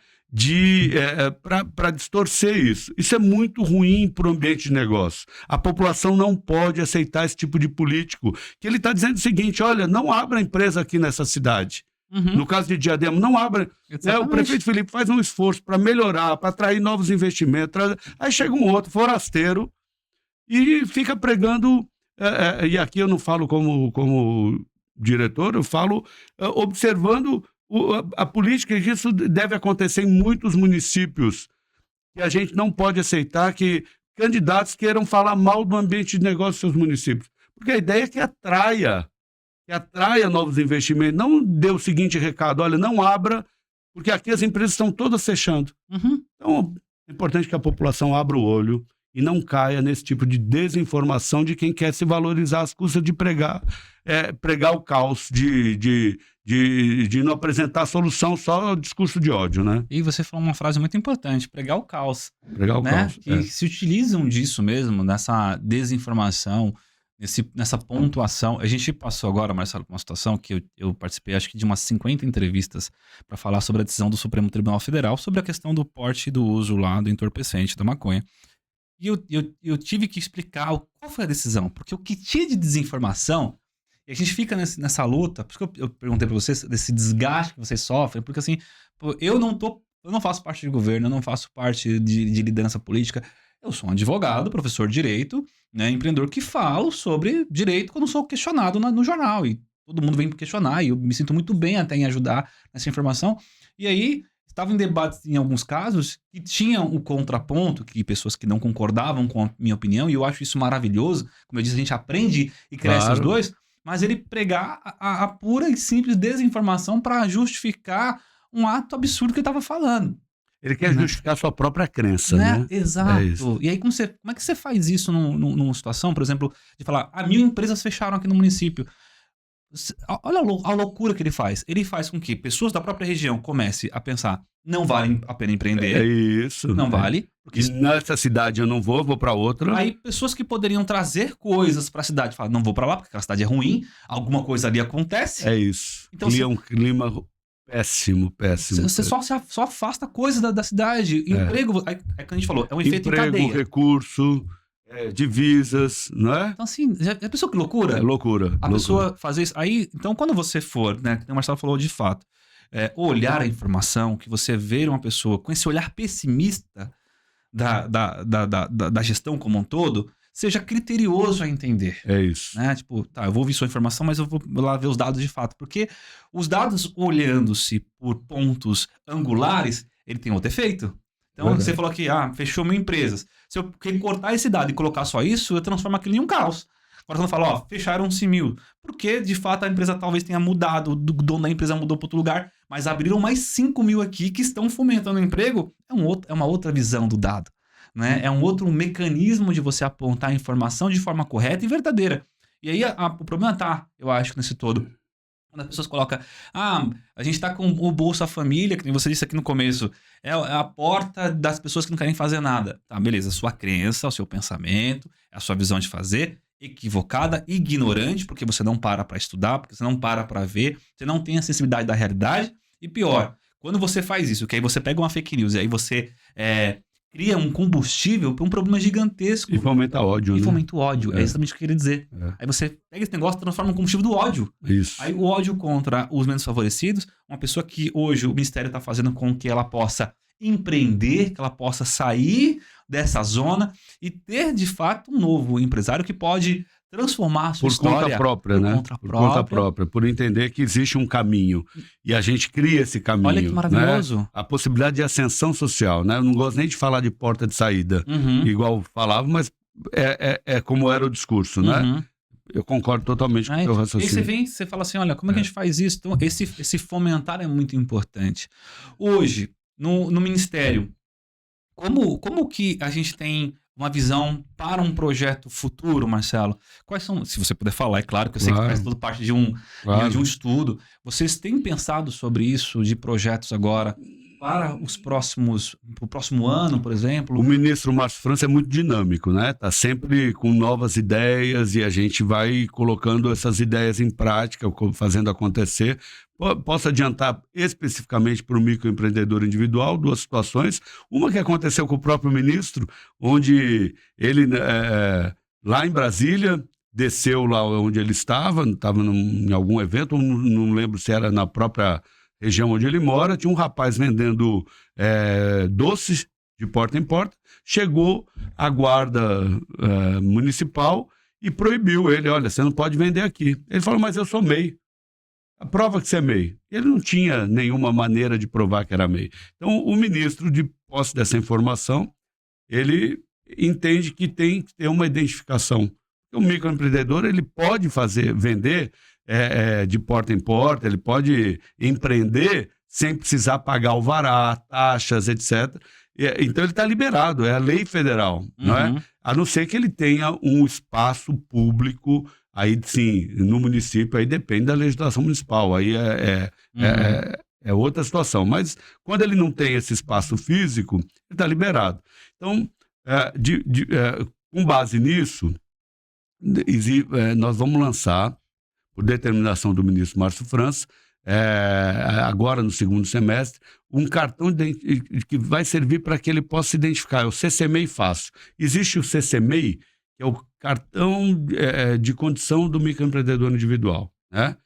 Para distorcer isso. Isso é muito ruim para o ambiente de negócio. A população não pode aceitar esse tipo de político, que ele está dizendo o seguinte: olha, não abra empresa aqui nessa cidade. No caso de Diadema, não abra. O prefeito Felipe faz um esforço para melhorar, para atrair novos investimentos. Aí chega um outro forasteiro e fica pregando. E aqui eu não falo como diretor, eu falo observando a política, que isso deve acontecer em muitos municípios, que a gente não pode aceitar que candidatos queiram falar mal do ambiente de negócio dos seus municípios. Porque a ideia é que atraia novos investimentos. Não dê o seguinte recado: olha, não abra, porque aqui as empresas estão todas fechando. Então, é importante que a população abra o olho e não caia nesse tipo de desinformação de quem quer se valorizar às custas de pregar o caos, de não apresentar solução, só discurso de ódio, né? E você falou uma frase muito importante: pregar o caos. Pregar o caos. Que se utilizam disso mesmo, nessa desinformação, nessa pontuação. A gente passou agora, Marcelo, por uma situação que eu participei, acho que de umas 50 entrevistas para falar sobre a decisão do Supremo Tribunal Federal sobre a questão do porte e do uso lá do entorpecente da maconha. E eu tive que explicar qual foi a decisão, porque o que tinha de desinformação, e a gente fica nessa luta, por isso que eu perguntei para vocês desse desgaste que vocês sofrem, porque assim, eu não faço parte de governo, eu não faço parte de liderança política, eu sou um advogado, professor de direito, né, empreendedor que falo sobre direito quando sou questionado no jornal, e todo mundo vem questionar, e eu me sinto muito bem até em ajudar nessa informação. E aí estava em debates, em alguns casos, que tinham o contraponto, que pessoas que não concordavam com a minha opinião, e eu acho isso maravilhoso. Como eu disse, a gente aprende e cresce os dois, mas ele pregar a pura e simples desinformação para justificar um ato absurdo que ele estava falando. Ele quer justificar a sua própria crença, né? Exato. E aí, como é que você faz isso numa situação, por exemplo, de falar: 1.000 empresas fecharam aqui no município? Olha a loucura que ele faz. Ele faz com que pessoas da própria região comecem a pensar, não vale a pena empreender. É isso. Não vale. Porque E nessa cidade eu não vou para outra. aí pessoas que poderiam trazer coisas pra cidade falam, não vou pra lá porque aquela cidade é ruim, alguma coisa ali acontece. É isso. Então, Cria um clima péssimo. Você só afasta coisa da cidade. Emprego, aí que a gente falou, é um efeito em Emprego, cadeia. recurso, divisas, não é? Então, assim, já pensou que loucura? É loucura. A loucura. pessoa fazer isso. Aí, então, quando você for, né, que o Marcelo falou de fato, olhar a informação, que você vê uma pessoa com esse olhar pessimista da gestão como um todo, seja criterioso a entender. É isso. Né? Tipo, tá, eu vou ouvir sua informação, mas eu vou lá ver os dados de fato. Porque os dados, olhando-se por pontos angulares, ele tem outro efeito. Então, Verdade. você falou aqui, fechou 1.000 empresas. Se eu cortar esse dado e colocar só isso, eu transformo aquilo em um caos. Agora, quando eu falo, fecharam-se 1.000. Porque, de fato, a empresa talvez tenha mudado, o dono da empresa mudou para outro lugar, mas abriram mais 5.000 aqui que estão fomentando o emprego. É uma outra visão do dado. Né? É um outro mecanismo de você apontar a informação de forma correta e verdadeira. E aí o problema tá, eu acho, nesse todo. Quando as pessoas colocam, a gente tá com o Bolsa Família, que você disse aqui no começo, é a porta das pessoas que não querem fazer nada. Tá, beleza, a sua crença, o seu pensamento, a sua visão de fazer, equivocada, ignorante, porque você não para estudar, porque você não para ver, você não tem a sensibilidade da realidade. E pior, quando você faz isso, que aí você pega uma fake news e aí você cria um combustível para um problema gigantesco. E fomenta ódio, E né? fomenta o ódio. É exatamente o que eu queria dizer. Aí você pega esse negócio e transforma no combustível do ódio. Isso. Aí o ódio contra os menos favorecidos, uma pessoa que hoje o Ministério está fazendo com que ela possa empreender, que ela possa sair dessa zona e ter, de fato, um novo empresário que pode transformar a sua história. Por conta própria, né? Por conta própria. Por entender que existe um caminho. E a gente cria esse caminho. Olha que maravilhoso. Né? A possibilidade de ascensão social, né? Eu não gosto nem de falar de porta de saída, igual falava, mas é como era o discurso, né? Eu concordo totalmente com o teu raciocínio. E aí você fala assim, olha, como é que a gente faz isso? Então, esse fomentar é muito importante. Hoje, no Ministério, como que a gente tem uma visão para um projeto futuro, Marcelo? Quais são, se você puder falar, é claro que eu sei que faz toda parte de um estudo. Vocês têm pensado sobre isso, de projetos agora, para o próximo ano, por exemplo? O ministro Márcio França é muito dinâmico, né? Tá sempre com novas ideias e a gente vai colocando essas ideias em prática, fazendo acontecer. Posso adiantar especificamente para o microempreendedor individual duas situações. Uma que aconteceu com o próprio ministro, onde ele, lá em Brasília, desceu lá onde ele estava em algum evento, não lembro se era na própria região onde ele mora, tinha um rapaz vendendo doces de porta em porta, chegou a guarda municipal e proibiu ele, olha, você não pode vender aqui. Ele falou, mas eu sou MEI. A prova que você é MEI. Ele não tinha nenhuma maneira de provar que era MEI. Então, o ministro, de posse dessa informação, ele entende que tem que ter uma identificação. O microempreendedor, ele pode vender de porta em porta, ele pode empreender sem precisar pagar alvará, taxas, etc. Então, ele está liberado, é a lei federal, não é? A não ser que ele tenha um espaço público. Aí, sim, no município, aí depende da legislação municipal, aí é outra situação. Mas quando ele não tem esse espaço físico, ele está liberado. Então, com base nisso, nós vamos lançar, por determinação do ministro Márcio França, agora no segundo semestre, um cartão que vai servir para que ele possa se identificar. É o CCMEI Fácil. Existe o CCMEI, que é o cartão de condição do microempreendedor individual, né?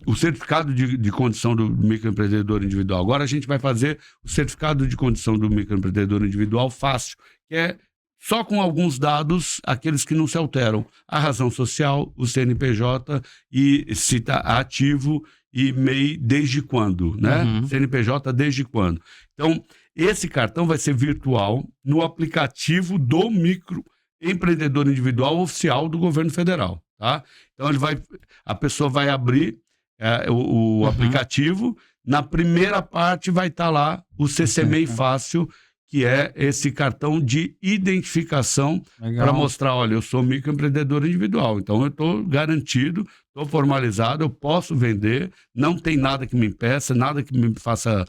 O certificado de condição do microempreendedor individual. Agora a gente vai fazer o certificado de condição do microempreendedor individual fácil, que é só com alguns dados, aqueles que não se alteram. A razão social, o CNPJ e se está ativo e MEI desde quando, né? CNPJ desde quando. Então, esse cartão vai ser virtual no aplicativo do microempreendedor individual oficial do governo federal, tá? Então, a pessoa vai abrir o aplicativo, na primeira parte vai estar lá o CCMEI Fácil, que é esse cartão de identificação para mostrar, olha, eu sou microempreendedor individual, então eu estou garantido, estou formalizado, eu posso vender, não tem nada que me impeça, nada que me faça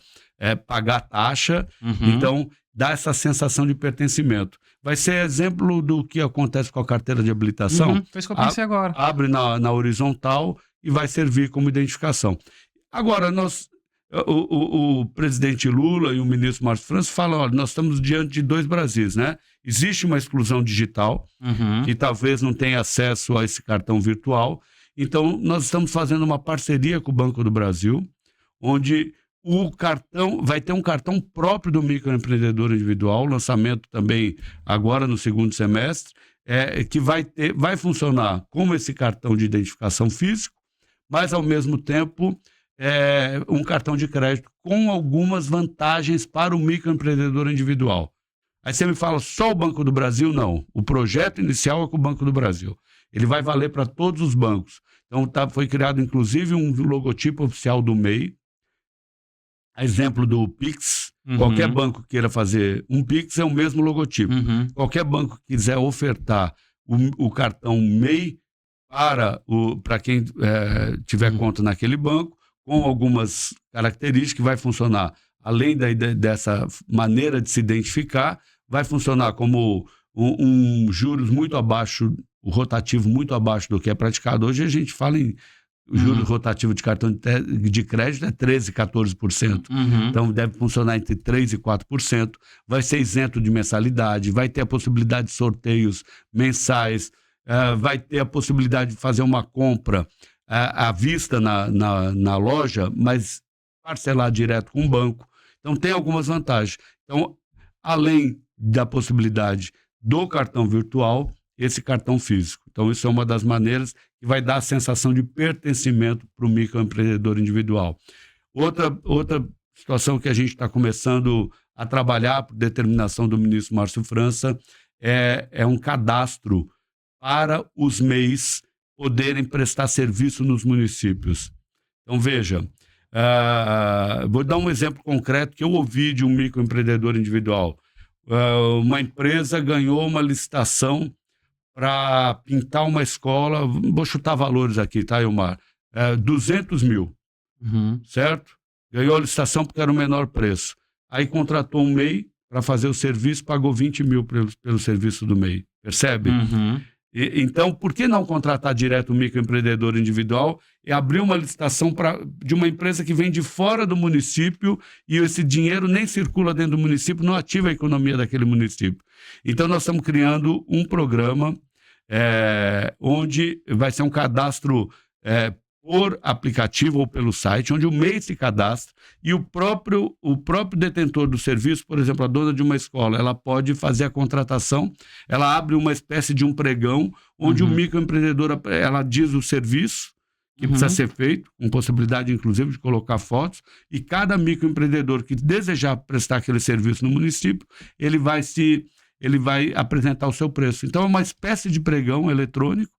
pagar taxa, então dá essa sensação de pertencimento. Vai ser exemplo do que acontece com a carteira de habilitação. Foi isso que eu pensei agora. Abre na horizontal e vai servir como identificação. Agora, o presidente Lula e o ministro Márcio França falam, olha, nós estamos diante de dois Brasis, né? Existe uma exclusão digital, que talvez não tenha acesso a esse cartão virtual. Então, nós estamos fazendo uma parceria com o Banco do Brasil, onde o cartão vai ter um cartão próprio do microempreendedor individual, lançamento também agora no segundo semestre, que vai funcionar como esse cartão de identificação físico, mas ao mesmo tempo um cartão de crédito com algumas vantagens para o microempreendedor individual. Aí você me fala, só o Banco do Brasil? Não. O projeto inicial é com o Banco do Brasil. Ele vai valer para todos os bancos. Então foi criado inclusive um logotipo oficial do MEI, a exemplo do Pix. Qualquer banco queira fazer um Pix é o mesmo logotipo. Qualquer banco que quiser ofertar o cartão MEI para quem tiver conta naquele banco, com algumas características que vai funcionar, além dessa maneira de se identificar, vai funcionar como um juros muito abaixo, o rotativo muito abaixo do que é praticado. Hoje a gente fala em juros rotativo de cartão de crédito é 13%, 14%. Então deve funcionar entre 3% e 4%. Vai ser isento de mensalidade, vai ter a possibilidade de sorteios mensais, vai ter a possibilidade de fazer uma compra à vista na loja, mas parcelar direto com o banco. Então tem algumas vantagens. Então, além da possibilidade do cartão virtual, esse cartão físico. Então, isso é uma das maneiras que vai dar a sensação de pertencimento para o microempreendedor individual. Outra situação que a gente está começando a trabalhar, por determinação do ministro Márcio França, é um cadastro para os MEIs poderem prestar serviço nos municípios. Então, veja, vou dar um exemplo concreto que eu ouvi de um microempreendedor individual. Uma empresa ganhou uma licitação para pintar uma escola, vou chutar valores aqui, tá, Ilmar? 200 mil, certo? Ganhou a licitação porque era o menor preço. Aí contratou um MEI para fazer o serviço, pagou 20 mil pelo serviço do MEI, percebe? Então, por que não contratar direto o microempreendedor individual e abrir uma licitação de uma empresa que vem de fora do município e esse dinheiro nem circula dentro do município, não ativa a economia daquele município? Então, nós estamos criando um programa onde vai ser um cadastro por aplicativo ou pelo site, onde o MEI se cadastra e o próprio detentor do serviço, por exemplo, a dona de uma escola, ela pode fazer a contratação, ela abre uma espécie de um pregão, onde o microempreendedor, ela diz o serviço que precisa ser feito, com possibilidade, inclusive, de colocar fotos, e cada microempreendedor que desejar prestar aquele serviço no município, ele vai apresentar o seu preço. Então, é uma espécie de pregão eletrônico,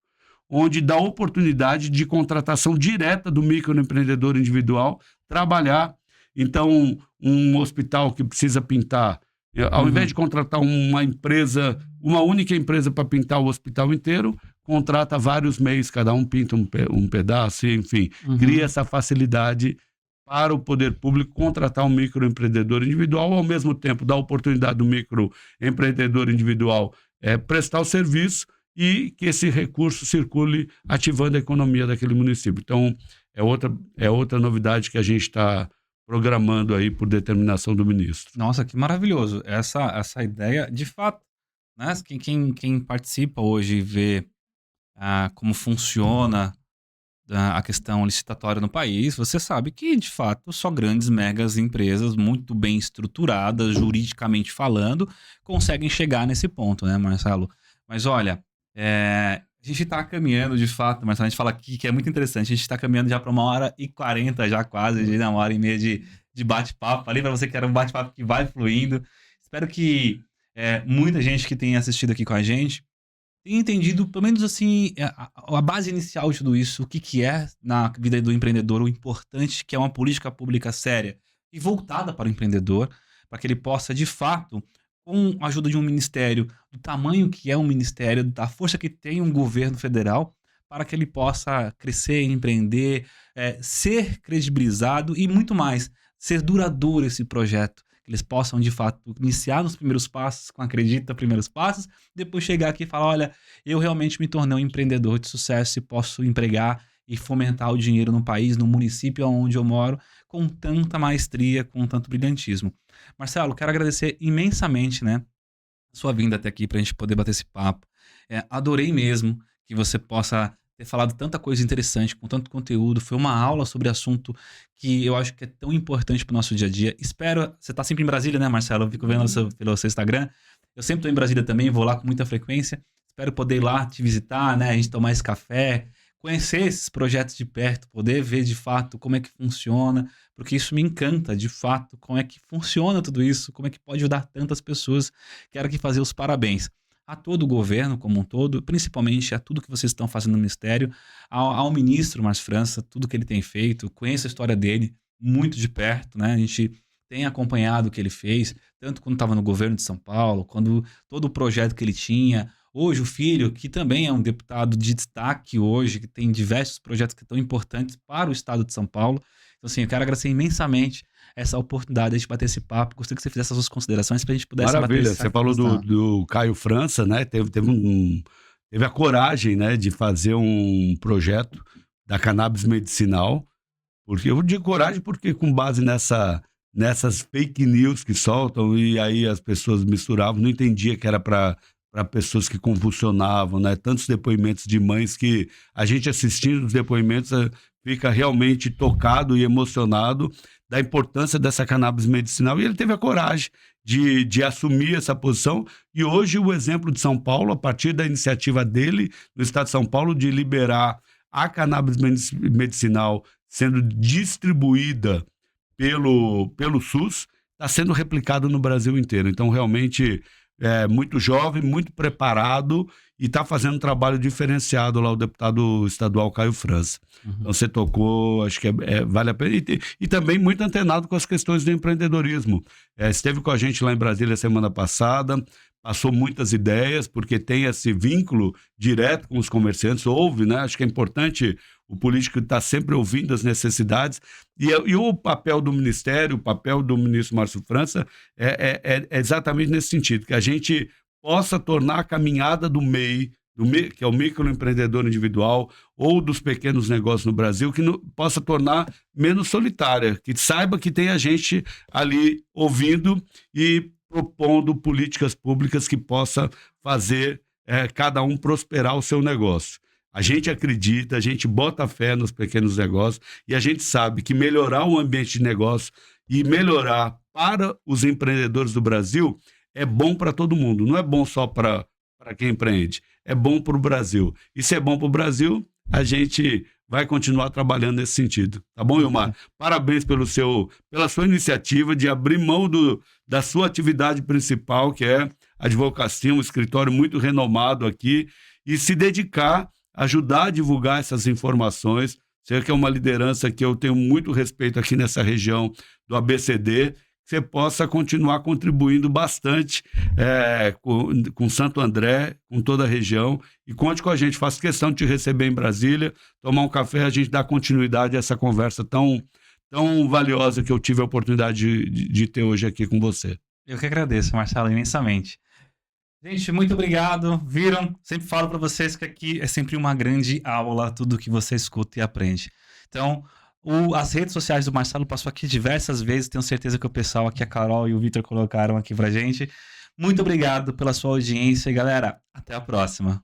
onde dá oportunidade de contratação direta do microempreendedor individual trabalhar. Então, um hospital que precisa pintar, ao invés de contratar uma única empresa para pintar o hospital inteiro, contrata vários MEIs, cada um pinta um pedaço, enfim, cria essa facilidade para o poder público contratar um microempreendedor individual, ao mesmo tempo dá oportunidade do microempreendedor individual prestar o serviço e que esse recurso circule ativando a economia daquele município. Então, é outra novidade que a gente está programando aí por determinação do ministro. Nossa, que maravilhoso. Essa ideia, de fato, né? Quem participa hoje e vê como funciona a questão licitatória no país, você sabe que, de fato, só grandes, megas empresas muito bem estruturadas, juridicamente falando, conseguem chegar nesse ponto, né, Marcelo? Mas olha, a gente está caminhando, de fato, Marcelo, a gente fala aqui que é muito interessante, a gente está caminhando já para 1h40 já quase, já 1h30 de bate-papo. Falei para você que era um bate-papo que vai fluindo. Espero que muita gente que tenha assistido aqui com a gente tenha entendido, pelo menos assim, a base inicial de tudo isso, o que é na vida do empreendedor, o importante que é uma política pública séria e voltada para o empreendedor para que ele possa, de fato, com a ajuda de um ministério, do tamanho que é um ministério, da força que tem um governo federal, para que ele possa crescer, empreender, ser credibilizado e muito mais, ser duradouro esse projeto. Que eles possam, de fato, iniciar nos primeiros passos, com Acredita, primeiros passos, depois chegar aqui e falar, olha, eu realmente me tornei um empreendedor de sucesso e posso empregar e fomentar o dinheiro no país, no município onde eu moro, com tanta maestria, com tanto brilhantismo. Marcelo, quero agradecer imensamente, né, a sua vinda até aqui para a gente poder bater esse papo. Adorei mesmo que você possa ter falado tanta coisa interessante, com tanto conteúdo. Foi uma aula sobre assunto que eu acho que é tão importante para o nosso dia a dia. Espero... Você está sempre em Brasília, né, Marcelo? Eu fico vendo pelo seu Instagram. Eu sempre estou em Brasília também, vou lá com muita frequência. Espero poder ir lá te visitar, né? A gente tomar esse café, conhecer esses projetos de perto, poder ver de fato como é que funciona, porque isso me encanta, de fato, como é que funciona tudo isso, como é que pode ajudar tantas pessoas. Quero aqui fazer os parabéns a todo o governo como um todo, principalmente a tudo que vocês estão fazendo no Ministério, ao ministro Márcio França, tudo que ele tem feito, conheço a história dele muito de perto, né? A gente tem acompanhado o que ele fez, tanto quando estava no governo de São Paulo, quando todo o projeto que ele tinha. Hoje o filho, que também é um deputado de destaque hoje, que tem diversos projetos que estão importantes para o estado de São Paulo. Então, assim, eu quero agradecer imensamente essa oportunidade de a gente bater esse papo. Gostaria que você fizesse as suas considerações para a gente pudesse Maravilha, bater esse você falou do Caio França, né? Teve a coragem, né, de fazer um projeto da cannabis medicinal. Porque eu digo coragem porque com base nessas fake news que soltam e aí as pessoas misturavam, não entendia que era para pessoas que convulsionavam, né? Tantos depoimentos de mães que a gente assistindo os depoimentos fica realmente tocado e emocionado da importância dessa cannabis medicinal. E ele teve a coragem de assumir essa posição. E hoje o exemplo de São Paulo, a partir da iniciativa dele, no estado de São Paulo, de liberar a cannabis medicinal sendo distribuída pelo SUS, está sendo replicado no Brasil inteiro. Então, realmente, muito jovem, muito preparado e está fazendo um trabalho diferenciado lá, o deputado estadual Caio França. Uhum. Então, você tocou, acho que vale a pena. E também muito antenado com as questões do empreendedorismo. Esteve com a gente lá em Brasília semana passada, passou muitas ideias, porque tem esse vínculo direto com os comerciantes, ouve, né? Acho que é importante o político estar sempre ouvindo as necessidades. E o papel do Ministério, o papel do ministro Márcio França é exatamente nesse sentido, que a gente possa tornar a caminhada do MEI, que é o microempreendedor individual, ou dos pequenos negócios no Brasil, que possa tornar menos solitária, que saiba que tem a gente ali ouvindo e propondo políticas públicas que possa fazer cada um prosperar o seu negócio. A gente acredita, a gente bota fé nos pequenos negócios e a gente sabe que melhorar o ambiente de negócio e melhorar para os empreendedores do Brasil é bom para todo mundo. Não é bom só para quem empreende, é bom para o Brasil. E se é bom para o Brasil, a gente vai continuar trabalhando nesse sentido. Tá bom, Ilmar? Parabéns pela sua iniciativa de abrir mão da sua atividade principal, que é a advocacia, um escritório muito renomado aqui, e se dedicar a ajudar a divulgar essas informações. Sei que é uma liderança que eu tenho muito respeito aqui nessa região do ABCD, que você possa continuar contribuindo bastante com Santo André, com toda a região, e conte com a gente. Faço questão de te receber em Brasília, tomar um café, a gente dá continuidade a essa conversa tão valiosa que eu tive a oportunidade de ter hoje aqui com você. Eu que agradeço, Marcelo, imensamente. Gente, muito obrigado. Viram? Sempre falo para vocês que aqui é sempre uma grande aula, tudo que você escuta e aprende. Então, as redes sociais do Marcelo passou aqui diversas vezes, tenho certeza que o pessoal aqui, a Carol e o Vitor colocaram aqui pra gente. Muito obrigado pela sua audiência e, galera, até a próxima.